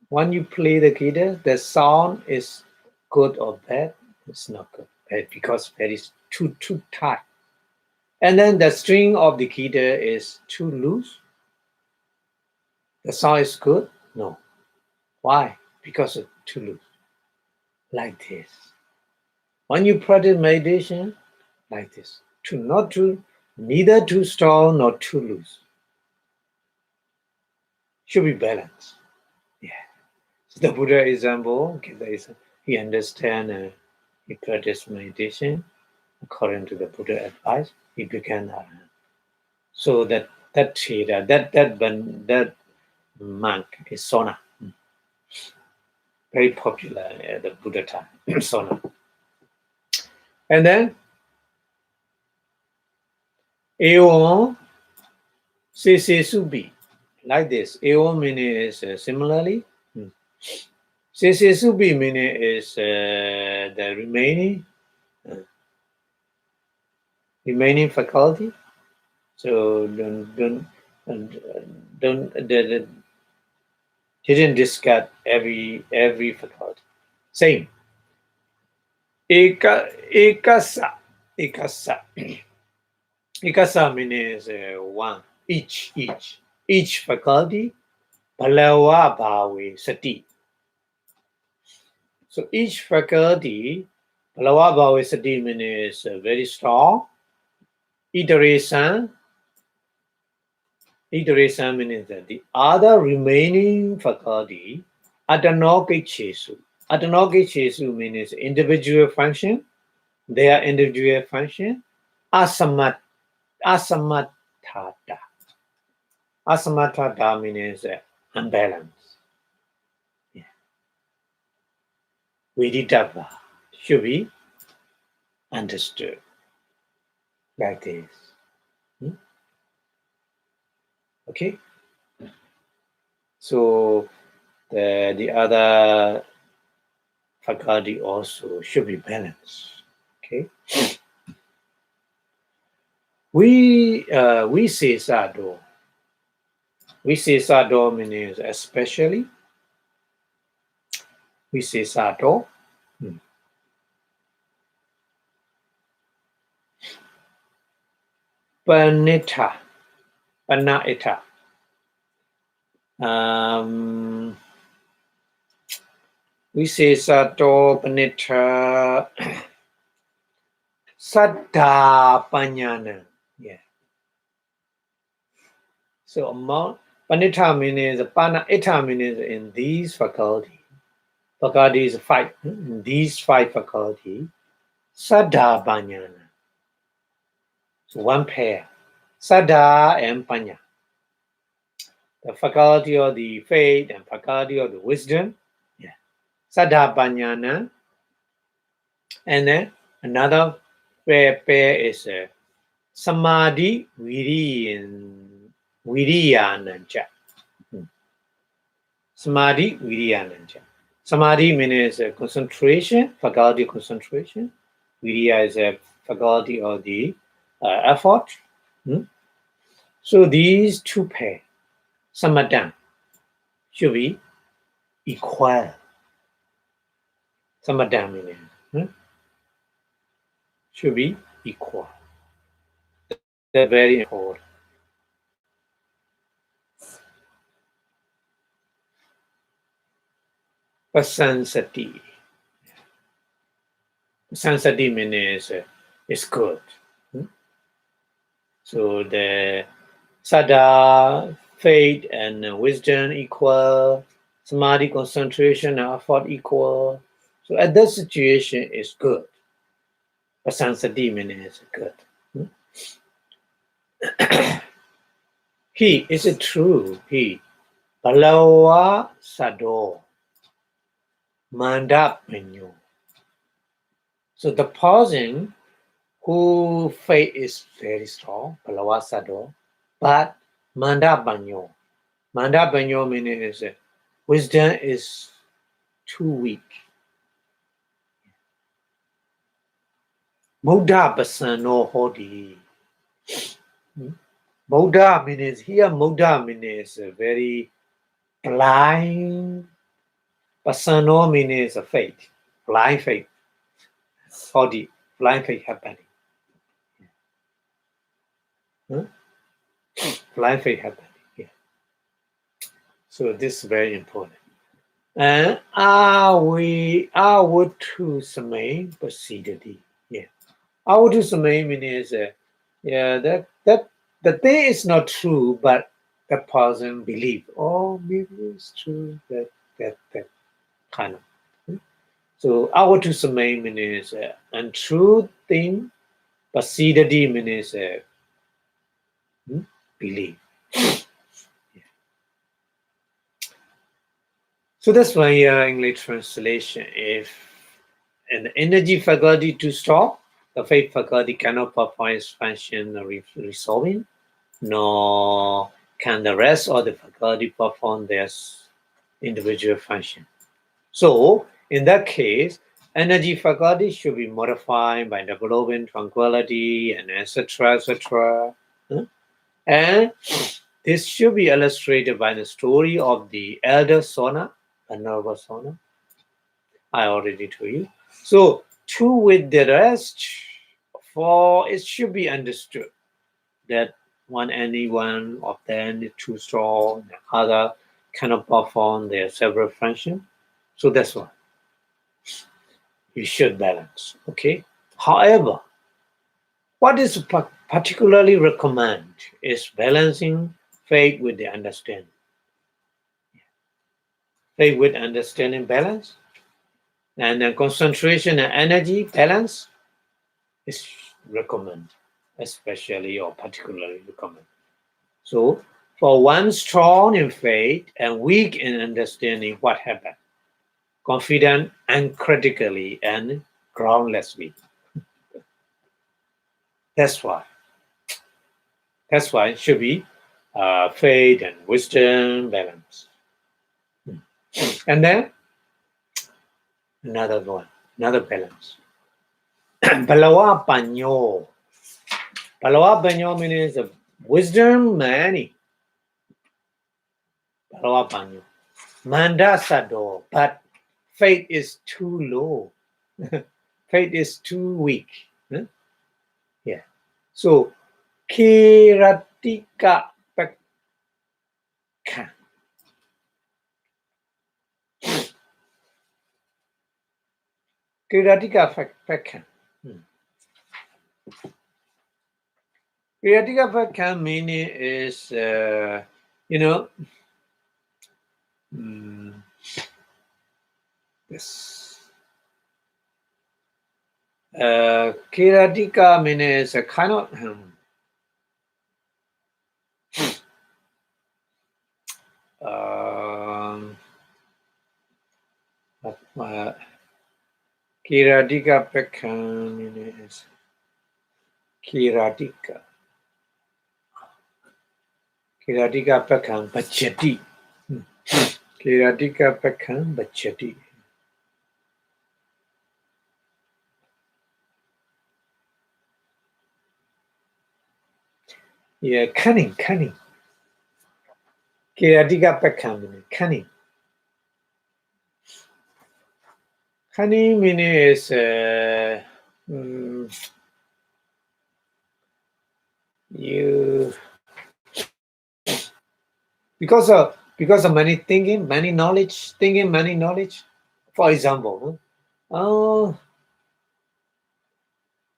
A: When you play the guitar, the sound is good or bad. It's not good because it is too tight. And then the string of the guitar is too loose. The sound is good? No. Why? Because it's too loose. Like this. When you practice meditation, like this. Neither too strong nor too loose. Should be balanced. Yeah. So the Buddha example, he understand, he practiced meditation according to the Buddha advice. He became arahant. So that monk is Sona. Very popular at the Buddha time, Sona. And then Eon Sesesubi, like this. Eon meaning is similarly. Sesesubi meaning is the remaining faculty. So didn't discard every faculty. Same. Ekasa. Ekasa means one. Each faculty. Balawa Bhawe Sati. So each faculty, Balawa Bhawe Sati means very strong. Iteration means that the other remaining faculty, Atanoke Chesu. Atanoke Chesu means individual function. Their individual function. Asamatthata. Asamatthata means unbalanced. Yeah. Vidittava should be understood like this. Okay. So the other faculty also should be balanced. Okay. We say sado. We say sado means especially. We say sado. Panita. Panaita. We say sato panita saddha panyana. Yeah. So Panita means pana ita means in these faculty. Faculty is 5. In these 5 faculty, Sada Banyana. So one pair. Sada and Panya. The faculty of the faith and faculty of the wisdom. Yeah. Sada Banyana. And then another pair is Samadhi Viriyananja. Samadhi Viriyananja. Samadhi means concentration, faculty of concentration. Viriya is a faculty of the effort. So these 2 pairs, samadhan, should be equal. Samadhan means should be equal. That's very important. Pasansati. Pasansati means it's good. So the Sada, faith and wisdom equal, Samadhi concentration and effort equal. So at that situation is good. Pasansati means good. He, is it true? He, Balawa Sado, Manda Penyo. So the person who faith is very strong, Balawa Sado, but Manda Banyo. Manda Banyo means wisdom is too weak. Buddha Basano Hodi. Buddha means here, Buddha means very blind. Basano means faith, blind faith. Hodi, blind faith happening. Blind faith happening. Yeah. So this is very important. And are to Samay Pasidati. Yeah. Are to Samay means that the thing is not true, but the person believe. Oh, maybe it's true that kind of. So our to Samay means untrue thing, Pasidati means believe. So that's why English translation, if an energy faculty to stop, the faith faculty cannot perform its function resolving, nor can the rest of the faculty perform their individual function. So in that case, energy faculty should be modified by developing tranquility and etc. etc. And this should be illustrated by the story of the elder Sona, Anarva Sona. I already told you. So, two with the rest, for it should be understood that any one of them is too strong, the other cannot perform their several functions. So that's why you should balance. Okay. However, what is particularly recommended is balancing faith with the understanding. Faith with understanding balance, and then concentration and energy balance is recommended, especially or particularly recommended. So for one strong in faith and weak in understanding, what happened? Confident uncritically and groundlessly. That's why it should be faith and wisdom balance. And then another balance. Balawa Panyo. Balawa Panyo means wisdom many. Balawa Panyo. Manda Sado, but faith is too low. Faith is too weak. Yeah. So Kiratika Pekkan. Kiratika Pekkan. Kiratika Pekkan meaning is You know, this Kiratika means a kind of Kiratika Pekhan means Kiratika Pekhan Bachati. Kiratika Pekhan Bachati. Yeah, cunning. Kiratika Pekhan means cunning. Cunning means you because of many thinking, many knowledge. For example,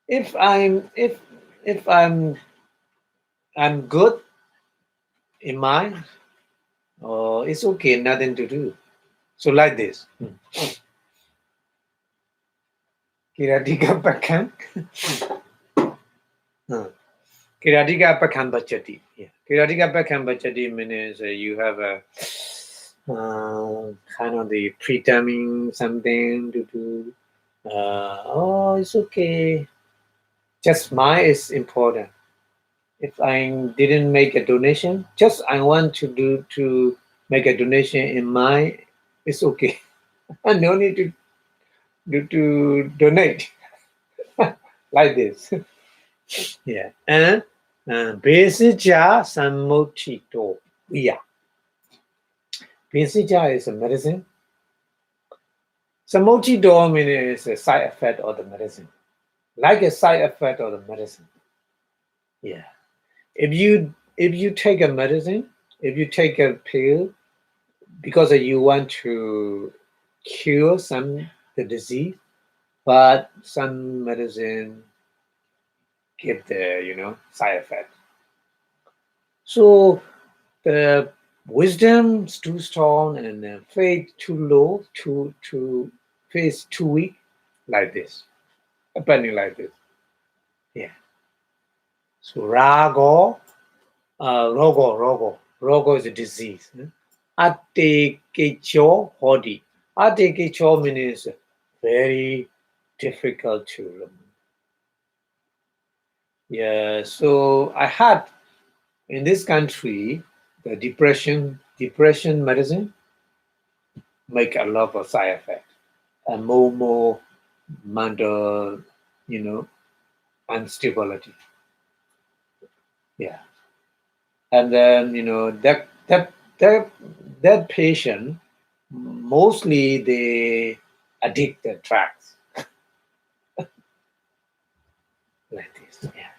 A: if I'm good in mind, it's okay, nothing to do. So like this. Kiratika Pakan. Kiratika Pakan Bachati. Yeah. Kiratika Pakan Bachati means you have a kind of the preterming something to do. It's okay. Just mine is important. If I didn't make a donation, just I want to make a donation in mine, it's okay. No need to donate like this. Yeah. And Besija Samotito. Yeah. Besija is a medicine. Samotito means a side effect of the medicine. Like a side effect of the medicine. Yeah. If you take a medicine, if you take a pill because you want to cure the disease, but some medicine give the side effect. So the wisdom is too strong and the faith too low, faith too weak, like this, happening like this. Yeah. So rago, rogo is a disease. Ate kecho hodi. Ate kecho means very difficult to remember. Yeah, so I had in this country the depression medicine make a lot of side effect and more mental, instability. Yeah, and then that patient mostly they addict the drugs like this. Yeah.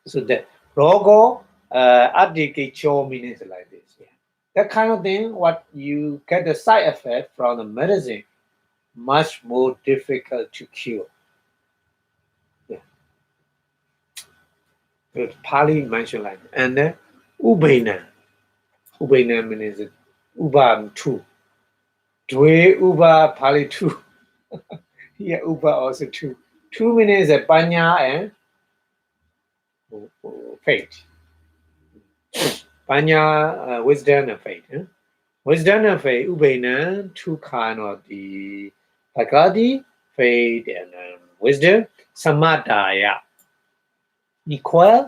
A: So the rogo addiction means like this. Yeah. That kind of thing, what you get the side effect from the medicine, much more difficult to cure. Yeah. The Pali mentioned like that. And then Ubaina. Ubaina means Uba two. Dwe Uba Pali two. Yeah, Uba also two. Two means Panya and faith. Panya, wisdom and faith. Wisdom and faith, Ubaina, two kind of the Bhagavati, faith and wisdom. Samadaya, equal.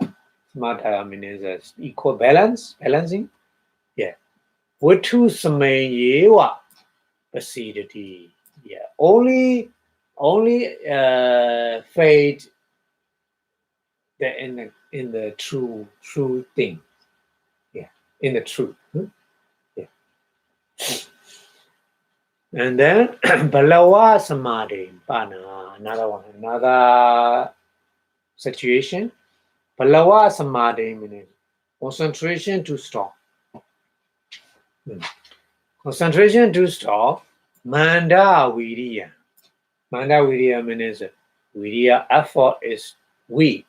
A: Samadaya means equal balancing. Yeah. Vatu Samayewa Pasidati. Yeah. Only faith that in the true thing. Yeah. In the truth. Yeah. And then Balawa Samadhi, another situation. Balawa Samadhi means concentration too strong. Concentration too strong. Manda Viriya. Manda Viriya means Viriya effort is weak.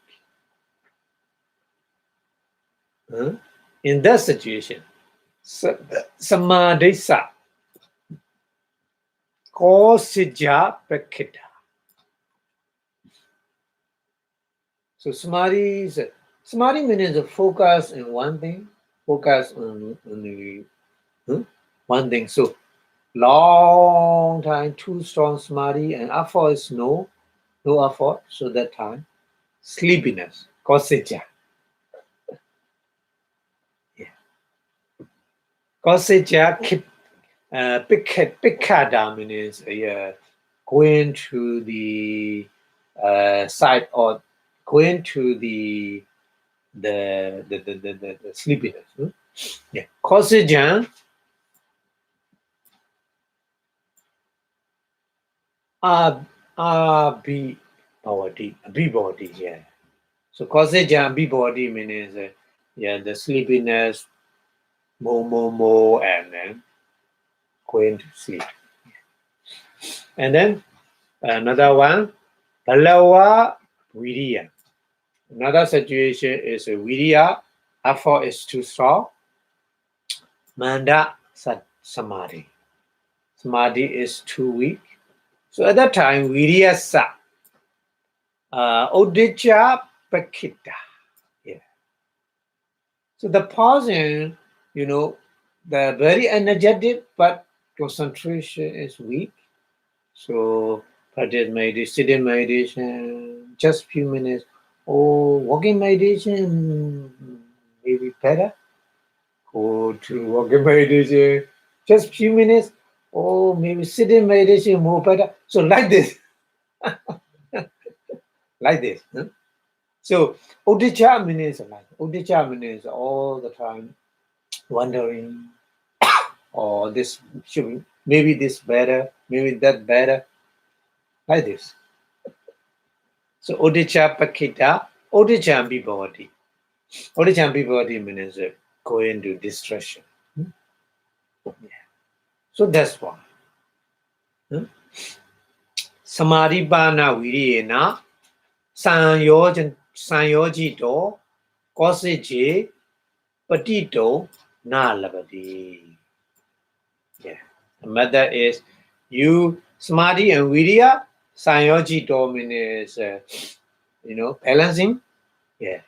A: In that situation, Samadhisa. Kosija Pakita. So samadhi means a focus on one thing, focus on the one thing. So long time, too strong samadhi, and effort is no effort. So that time, sleepiness, kosija. Yeah. Kosija pikada means going to the side or going to the sleepiness. Yeah. Kosija abhibhavati, yeah. So kosija abhibhavati means the sleepiness, more, and then going to sleep. And then another one, Balawa Viriya. Another situation is Viriya, effort is too strong. Manda Samadhi. Samadhi is too weak. So at that time, Viriya Sa. Udicca Pakita. Yeah. So the person, the very energetic, but concentration is weak. So practice meditation, sitting meditation, just few minutes. Or walking meditation, maybe better. Go to walking meditation, just few minutes. Or maybe sitting meditation, more better. So like this, like this. So udicca means all the time wondering, or this should maybe this better, maybe that better, like this. So udicca pakita, udicca ambivati. Udicca ambivati means going to distraction. Yeah. So that's why. Samadhi bana viriyena sanyojito kosije patito na labati. Yeah. The method is you samadhi and viriya. Sanyojito means balancing. Yeah.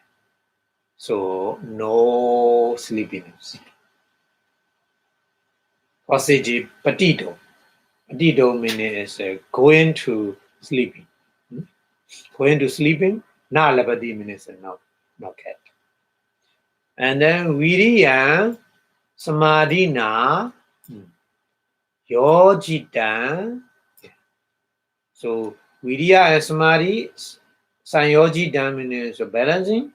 A: So no sleepiness. Kosije patito. Patito means going to sleeping. Going to sleeping. Na labati means not cat. And then viriya samadhi na yojitan. So viriya and samadhi sanyojitan means balancing.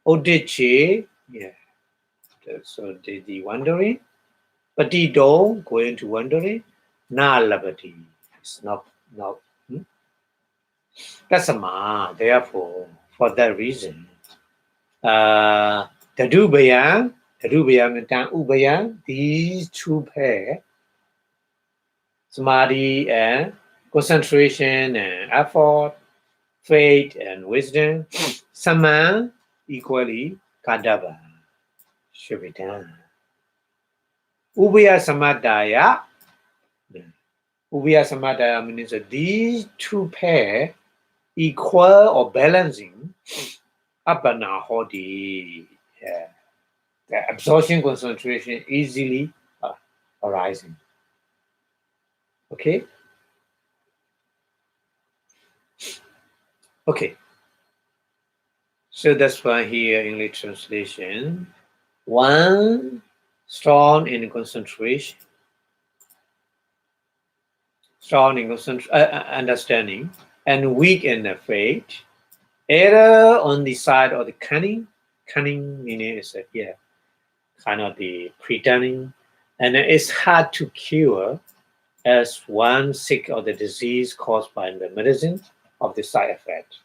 A: Udicca, yeah. So the wandering. Patito, going to wandering. Na labati. It's not. That's a ma. Therefore, for that reason, Tadubaya and Ubaya, these two pair, samadhi and concentration and effort, faith and wisdom, sama equally kadava should be done. Ubaya samadaya. Ubaya samadaya means that these two pair equal or balancing apana hodi. Yeah. The absorption concentration easily arising. Okay. So that's why here in the translation, one strong in concentration, strong in understanding, and weak in the faith, error on the side of the cunning meaning is kind of the pretending, and it's hard to cure as one sick of the disease caused by the medicine of the side effect.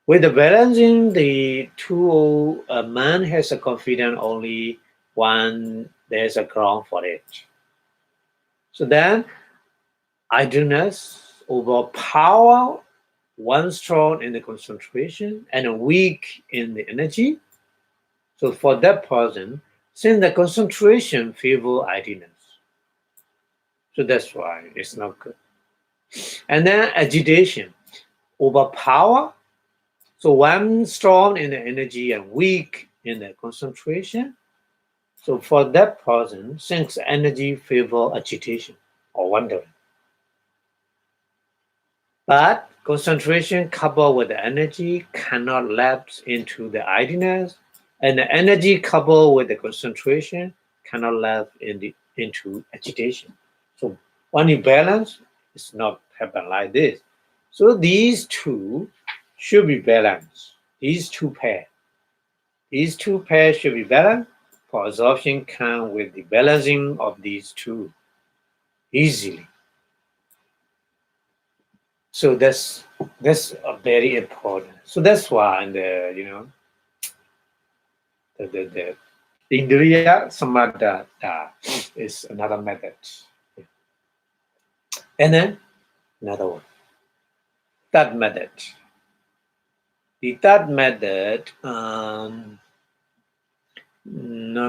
A: With the balancing the two, a man has a confidence only when there's a ground for it. So then idleness overpower one strong in the concentration and a weak in the energy. So for that person, Since the concentration favor idleness. So that's why it's not good. And then agitation, overpower. So one strong in the energy and weak in the concentration. So for that person, since energy favor agitation or wandering. But concentration coupled with the energy cannot lapse into the idleness, and the energy coupled with the concentration cannot lapse into agitation. So when you balance, it's not happen like this. So these two should be balanced. These two pairs should be balanced. For absorption come with the balancing of these two easily. So that's very important. So that's why the Indriya Samadhata is another method. And then another one. Third method. The third method, no,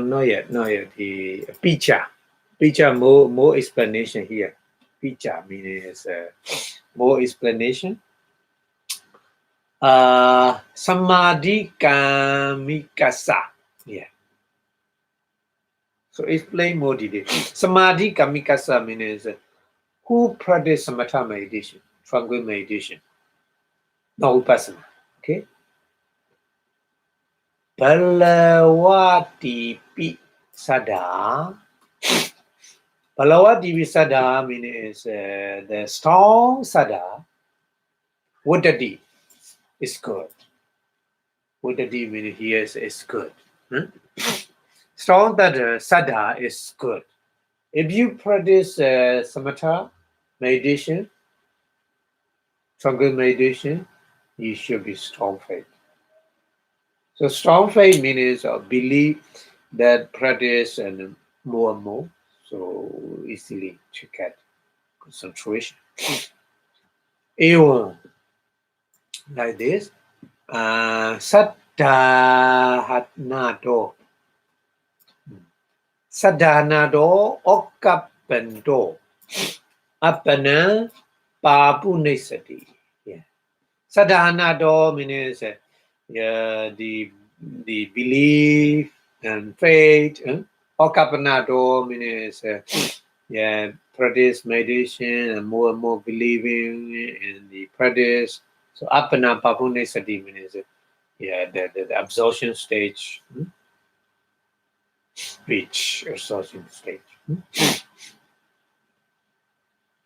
A: not yet. The picha. Picha, more explanation here. Picha meaning is more explanation. Samadhi kamikasa. Yeah. So explain more detail. Samadhi kamikasa means who practice samatha meditation, tranquil meditation, no Vipassanā. Okay. Balawati Sada. Balawati Sada means the strong Sada. Wuddati is good. Wuddati means here is good. Strong Sada is good. If you practice samatha meditation, tranquil meditation, you should be strong faith. So strong faith means belief that practice and more, so easily to get concentration. Even like this, Saddhanado. Saddhanado Okapendo. Apana Papunisati. Yeah. Saddhanado means the belief and faith. Okapanado means practice meditation and more believing in the practice. So apana papunisati means the absorption stage. Reach absorption stage.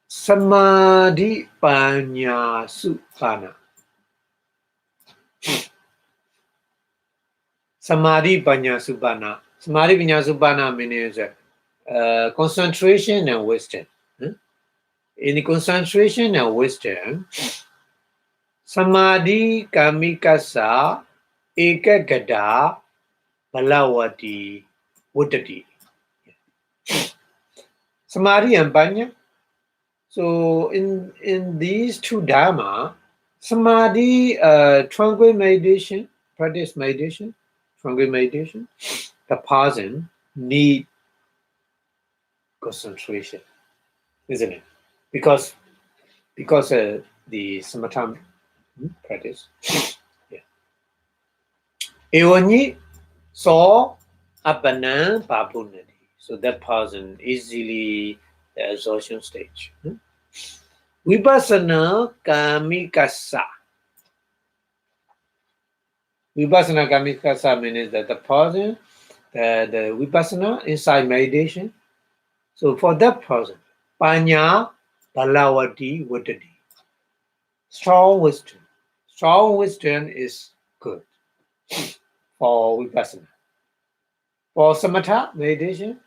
A: Samadhi Panya Supana. Samadhi Panya Supana. Samadhi Panya Supana means concentration and wisdom. In the concentration and wisdom, Samadhi Kamikasa Ekagada Balawati Wuddati. Samadhi and Panya. So in these two dharma, samadhi, tranquil meditation, practice meditation, tranquil meditation, the person need concentration, isn't it? Because the samatha practice. Yeah. Evani saw apana papunati. So that person easily the absorption stage. Vipassanā kamikasa. Vipassanā kamikasa means that the person, the Vipassanā inside meditation. So for that person, Panya Balawati Wuddati. Strong wisdom. Strong wisdom is good for Vipassanā. For Samatha meditation,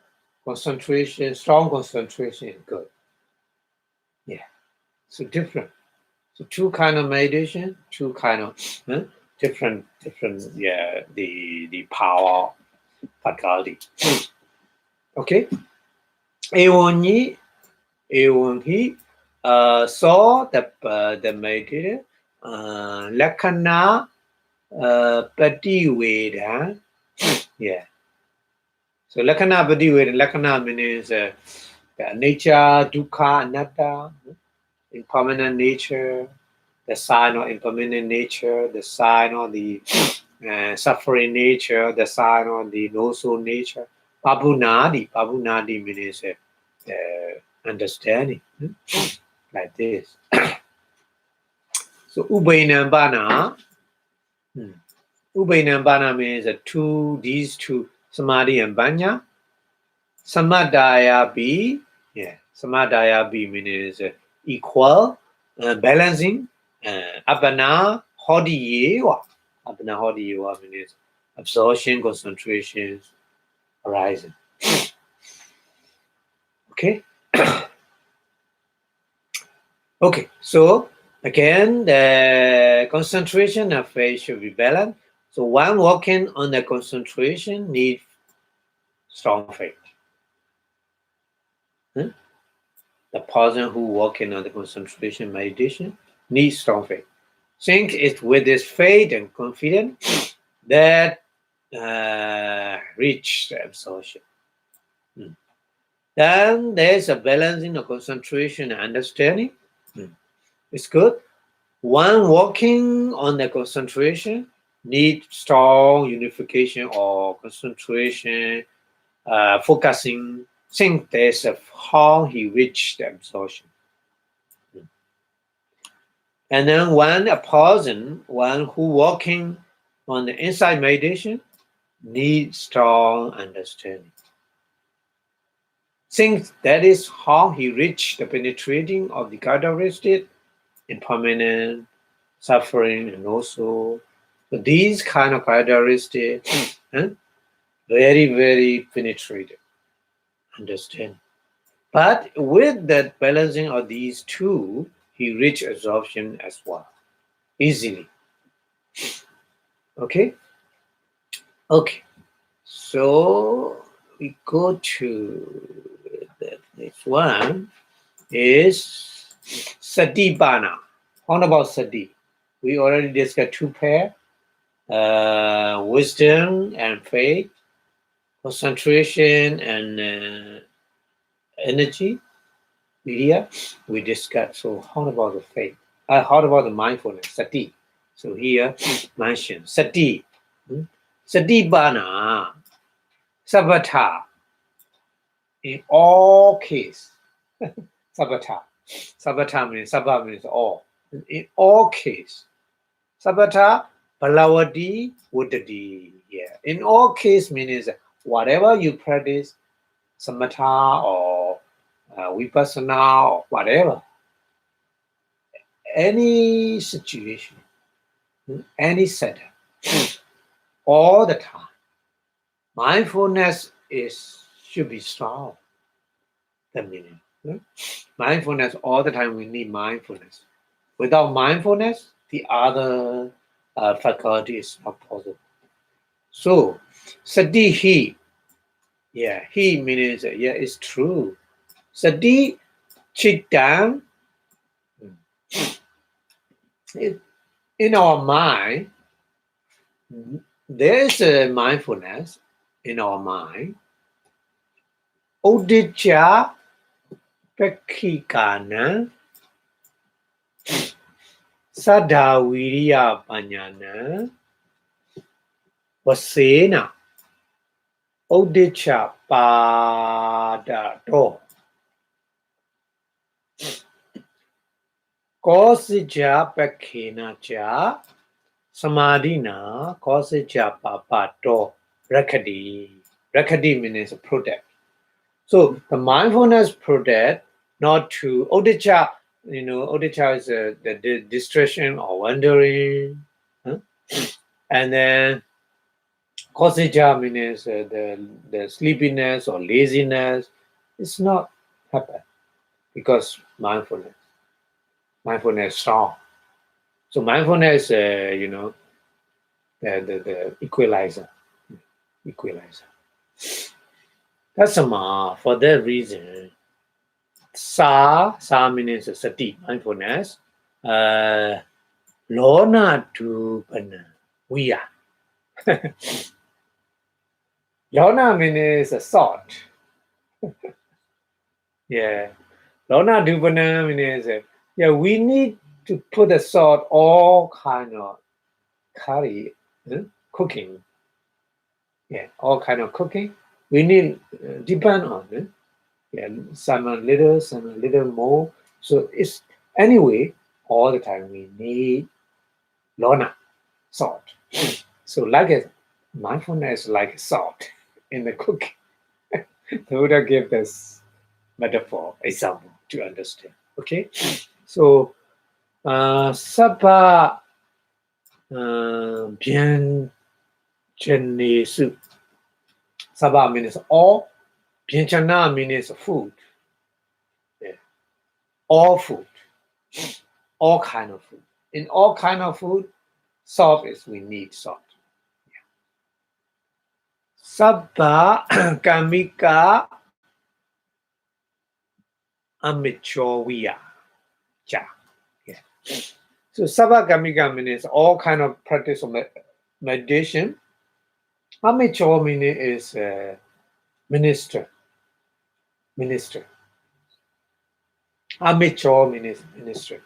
A: concentration, strong concentration is good. Yeah. So different. So two kind of meditation, two kind of different the power faculty. Okay. Ewan he saw the meditation Lakkhana Patiweda. Yeah. So Lakkhana Padiweda, Lakkhana means nature, dukkha, anatta, impermanent nature, the sign of impermanent nature, the sign of the suffering nature, the sign of the no-soul nature. Pabunadi means understanding, like this. So Ubainambana, Ubainambana means these two, Samadhi and Banya. Samadaya B, Samadaya B means equal, balancing. Abhidhamma Hodiyewa. Abhidhamma Hodiyewa means absorption, concentration, arising. Okay. Okay. So again, the concentration of faith should be balanced. So one working on the concentration needs strong faith. The person who working on the concentration meditation needs strong faith. Since it's with this faith and confidence that reach the absorption. Then there's a balancing of concentration and understanding. It's good. One working on the concentration needs strong unification or concentration, focusing. Think there's how he reached the absorption. And then a person who working on the inside meditation needs strong understanding. Since that is how he reached the penetrating of the characteristic, impermanent, suffering, and also these kind of characteristics, very, very penetrated, understand. But with that balancing of these two, he reached absorption as well, easily. Okay? Okay. So we go to the next one is Satipana. What about Sati? We already discussed two pairs, wisdom and faith, concentration and energy, media. We discussed. So how about the faith? How about the mindfulness, Sati? So here mentioned Sati. Satipana, Savatha. In all cases, Savatha. Savatha means all. In all cases, Savatha, Balavati, Vuddhati. Yeah. In all cases means whatever you practice, Samatha or Vipassanā or whatever, any situation, any setup, all the time, mindfulness should be strong. The meaning. Mindfulness all the time. We need mindfulness. Without mindfulness, the other faculty is not possible. So, Sati he. Yeah, he means it's true. Sati Chittang. In our mind, there is a mindfulness in our mind. Udicca Pekkikana Saddha Viriya Panyana Vasena Udicca Padato Kosija Pekkina Cha Samadhina Kosija Papato Rakadi. Rakadi means protect. So the mindfulness protect not to Udicca. Udicca is the distraction or wandering, and then Kosija means the sleepiness or laziness. It's not happen because mindfulness is strong. So mindfulness, the equalizer. That's for that reason. Sa means sati, mindfulness. Lona to we are. Lona means a salt. Yeah. Lona dupana means yeah, we need to put the salt all kind of curry, cooking. Yeah, all kind of cooking. We need depend on it. Yeah, some a little more. So it's anyway, all the time we need lona, salt. So like a mindfulness like salt in the cooking. The Buddha gave this metaphor, example to understand. Okay, so sabba bien su. Sabba means all. Byanchana means food. Yeah. All food. All kind of food. In all kind of food, salt is we need salt. Sabba kamika amichoviya. Ja. Yeah. So sabba kamika means all kind of practice of meditation. Amicho meaning is minister. Minister. Amicho means minister.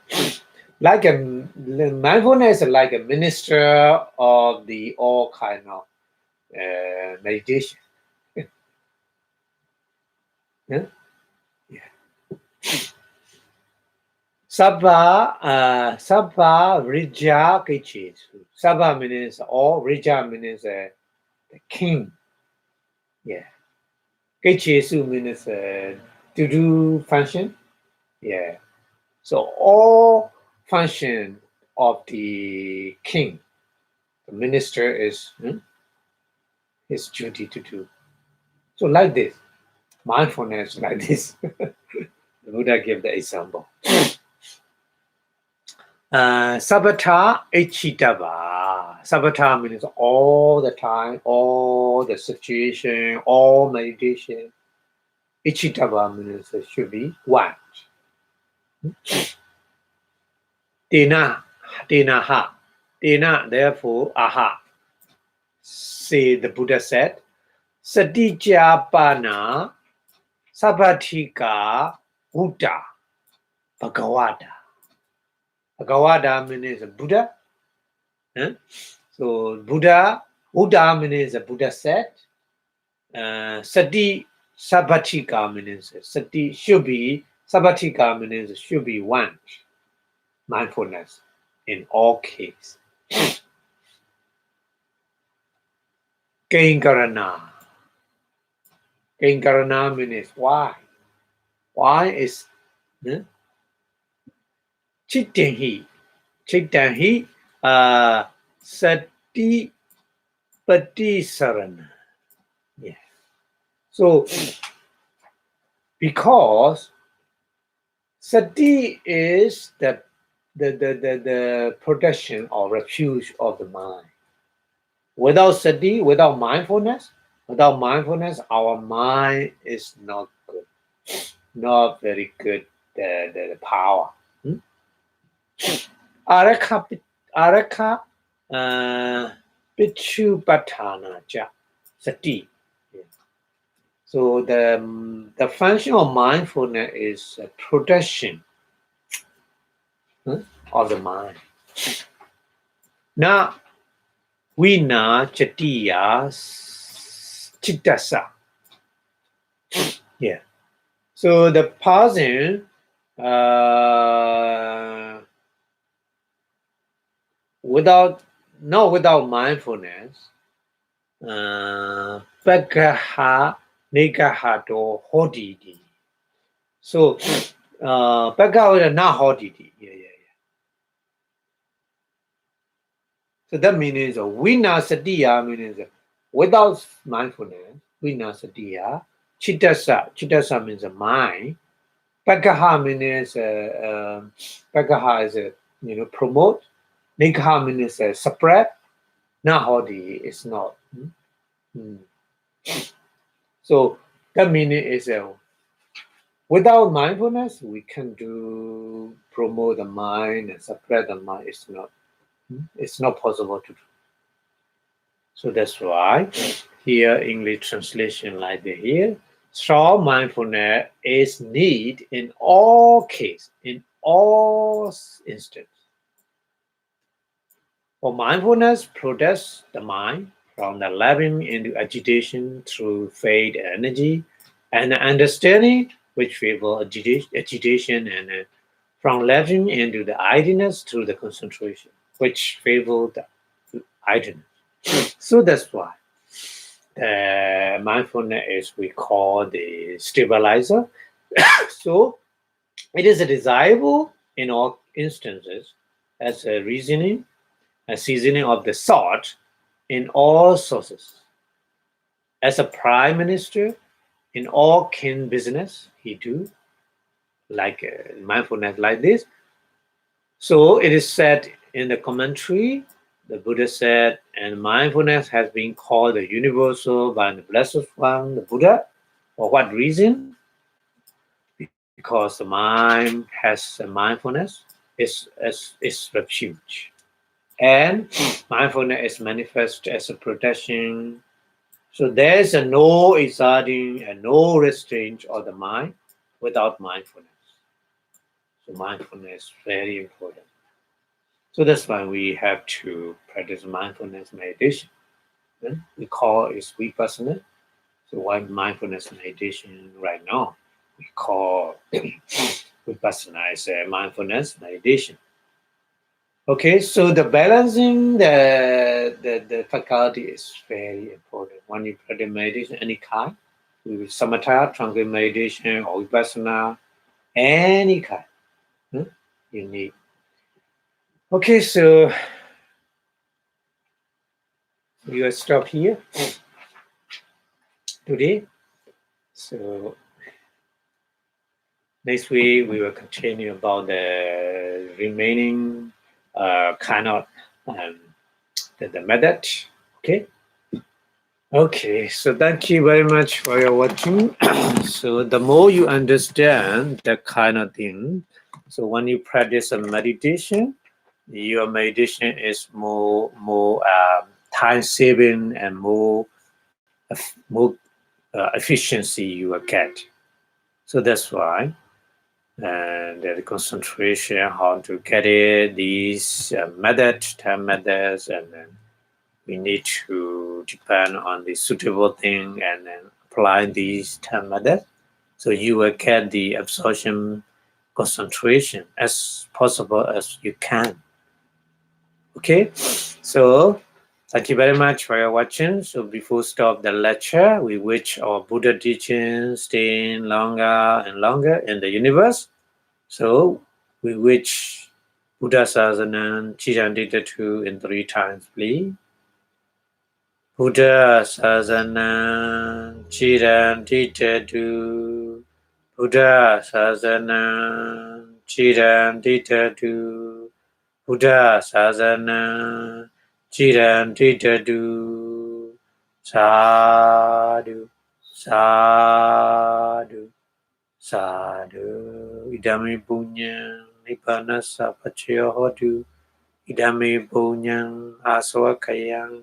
A: Like a mindfulness is like a minister of the all kind of meditation. Yeah? Sabba Rija Kichisu. Sabba means all, Rija means the king. Yeah. Kichisu means to do function. Yeah. So all function of the king, the minister is his duty to do. So like this, mindfulness like this. The Buddha gave the example. Sabbata Ichitava. Sabbata means all the time, all the situation, all meditation. Ichitava means it should be one. Tena, ha. Tena, therefore, aha. Say the Buddha said, Satijapana Sabbatika Buddha Bhagavata. Bhagavata means Buddha. So Buddha means Buddha said. Sati Sabbatika means Sati should be, Sabbatika means should be one. Mindfulness in all cases. Kainkarana. Kainkarana means why. Why is Chitanhi. Chitanhi Sati Patisarana. Yeah. So because Sati is the protection or refuge of the mind. Without sati, without mindfulness, our mind is not good, not very good. The power. Araka Pichupatana ja sati. So the function of mindfulness is protection of the mind. Now, Vina Chatiya Chittasa. Yeah. So the pausing without mindfulness, Pekaha Negahato Hodidi. So Pekaha is not Hodidi. Yeah. So that means Vina Satiya means without mindfulness, Vina Satiya, Chittasa means mind. Pekaha means Pekaha is promote. Nikha means suppress. Nahodi is not. So that meaning is without mindfulness we can do promote the mind and suppress the mind. It's not possible to do. So that's why here English translation like the here. Strong mindfulness is need in all cases, in all instances. For mindfulness protects the mind from the lapsing into agitation through faith energy and understanding which favor agitation and from lapsing into the idleness through the concentration which favor the idleness. So that's why the mindfulness is we call the stabilizer. So it is desirable in all instances as a reasoning, a seasoning of the salt in all sources. As a prime minister, in all kin business, he do like mindfulness like this. So it is said in the commentary, the Buddha said, and mindfulness has been called the universal by the Blessed One, the Buddha. For what reason? Because the mind has a mindfulness, is refuge. And mindfulness is manifest as a protection. So there is a no exerting and no restraint of the mind without mindfulness. So mindfulness is very important. So that's why we have to practice mindfulness meditation. We call it Vipassanā. So why mindfulness meditation right now? We call Vipassanā is a mindfulness meditation. Okay, so the balancing the faculty is very important. When you practice meditation, any kind, with samatha, tranquil meditation, or vipassana, any kind, you need. Okay, so we will stop here today. So next week we will continue about the remaining kind of the method. Okay. Okay, so thank you very much for your watching. So the more you understand that kind of thing, so when you practice a meditation, your meditation is more time saving and more efficiency you will get. So that's why, and the concentration, how to get it, these methods, time methods, and then we need to depend on the suitable thing and then apply these 10 methods. So you will get the absorption concentration as possible as you can. Okay, so thank you very much for your watching. So before stop the lecture, we wish our Buddha teaching staying longer and longer in the universe. So we wish Buddha Sasana Chijandita 2 in 3 times, please. Buddha Sasana Chirantitadu Buddha Sasana Chirantitadu Buddha Sasana Chirantitadu Sadhu Sadhu Sadhu Idami Punya Nippanasa Pachayo Hodu Idami Punyang Aswakayang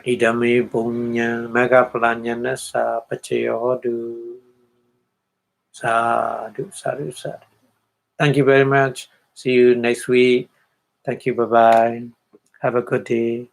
A: Idami punya megapalanyana sa pachayo hodu. Sadhu, sadhu, sadhu. Thank you very much. See you next week. Thank you. Bye-bye. Have a good day.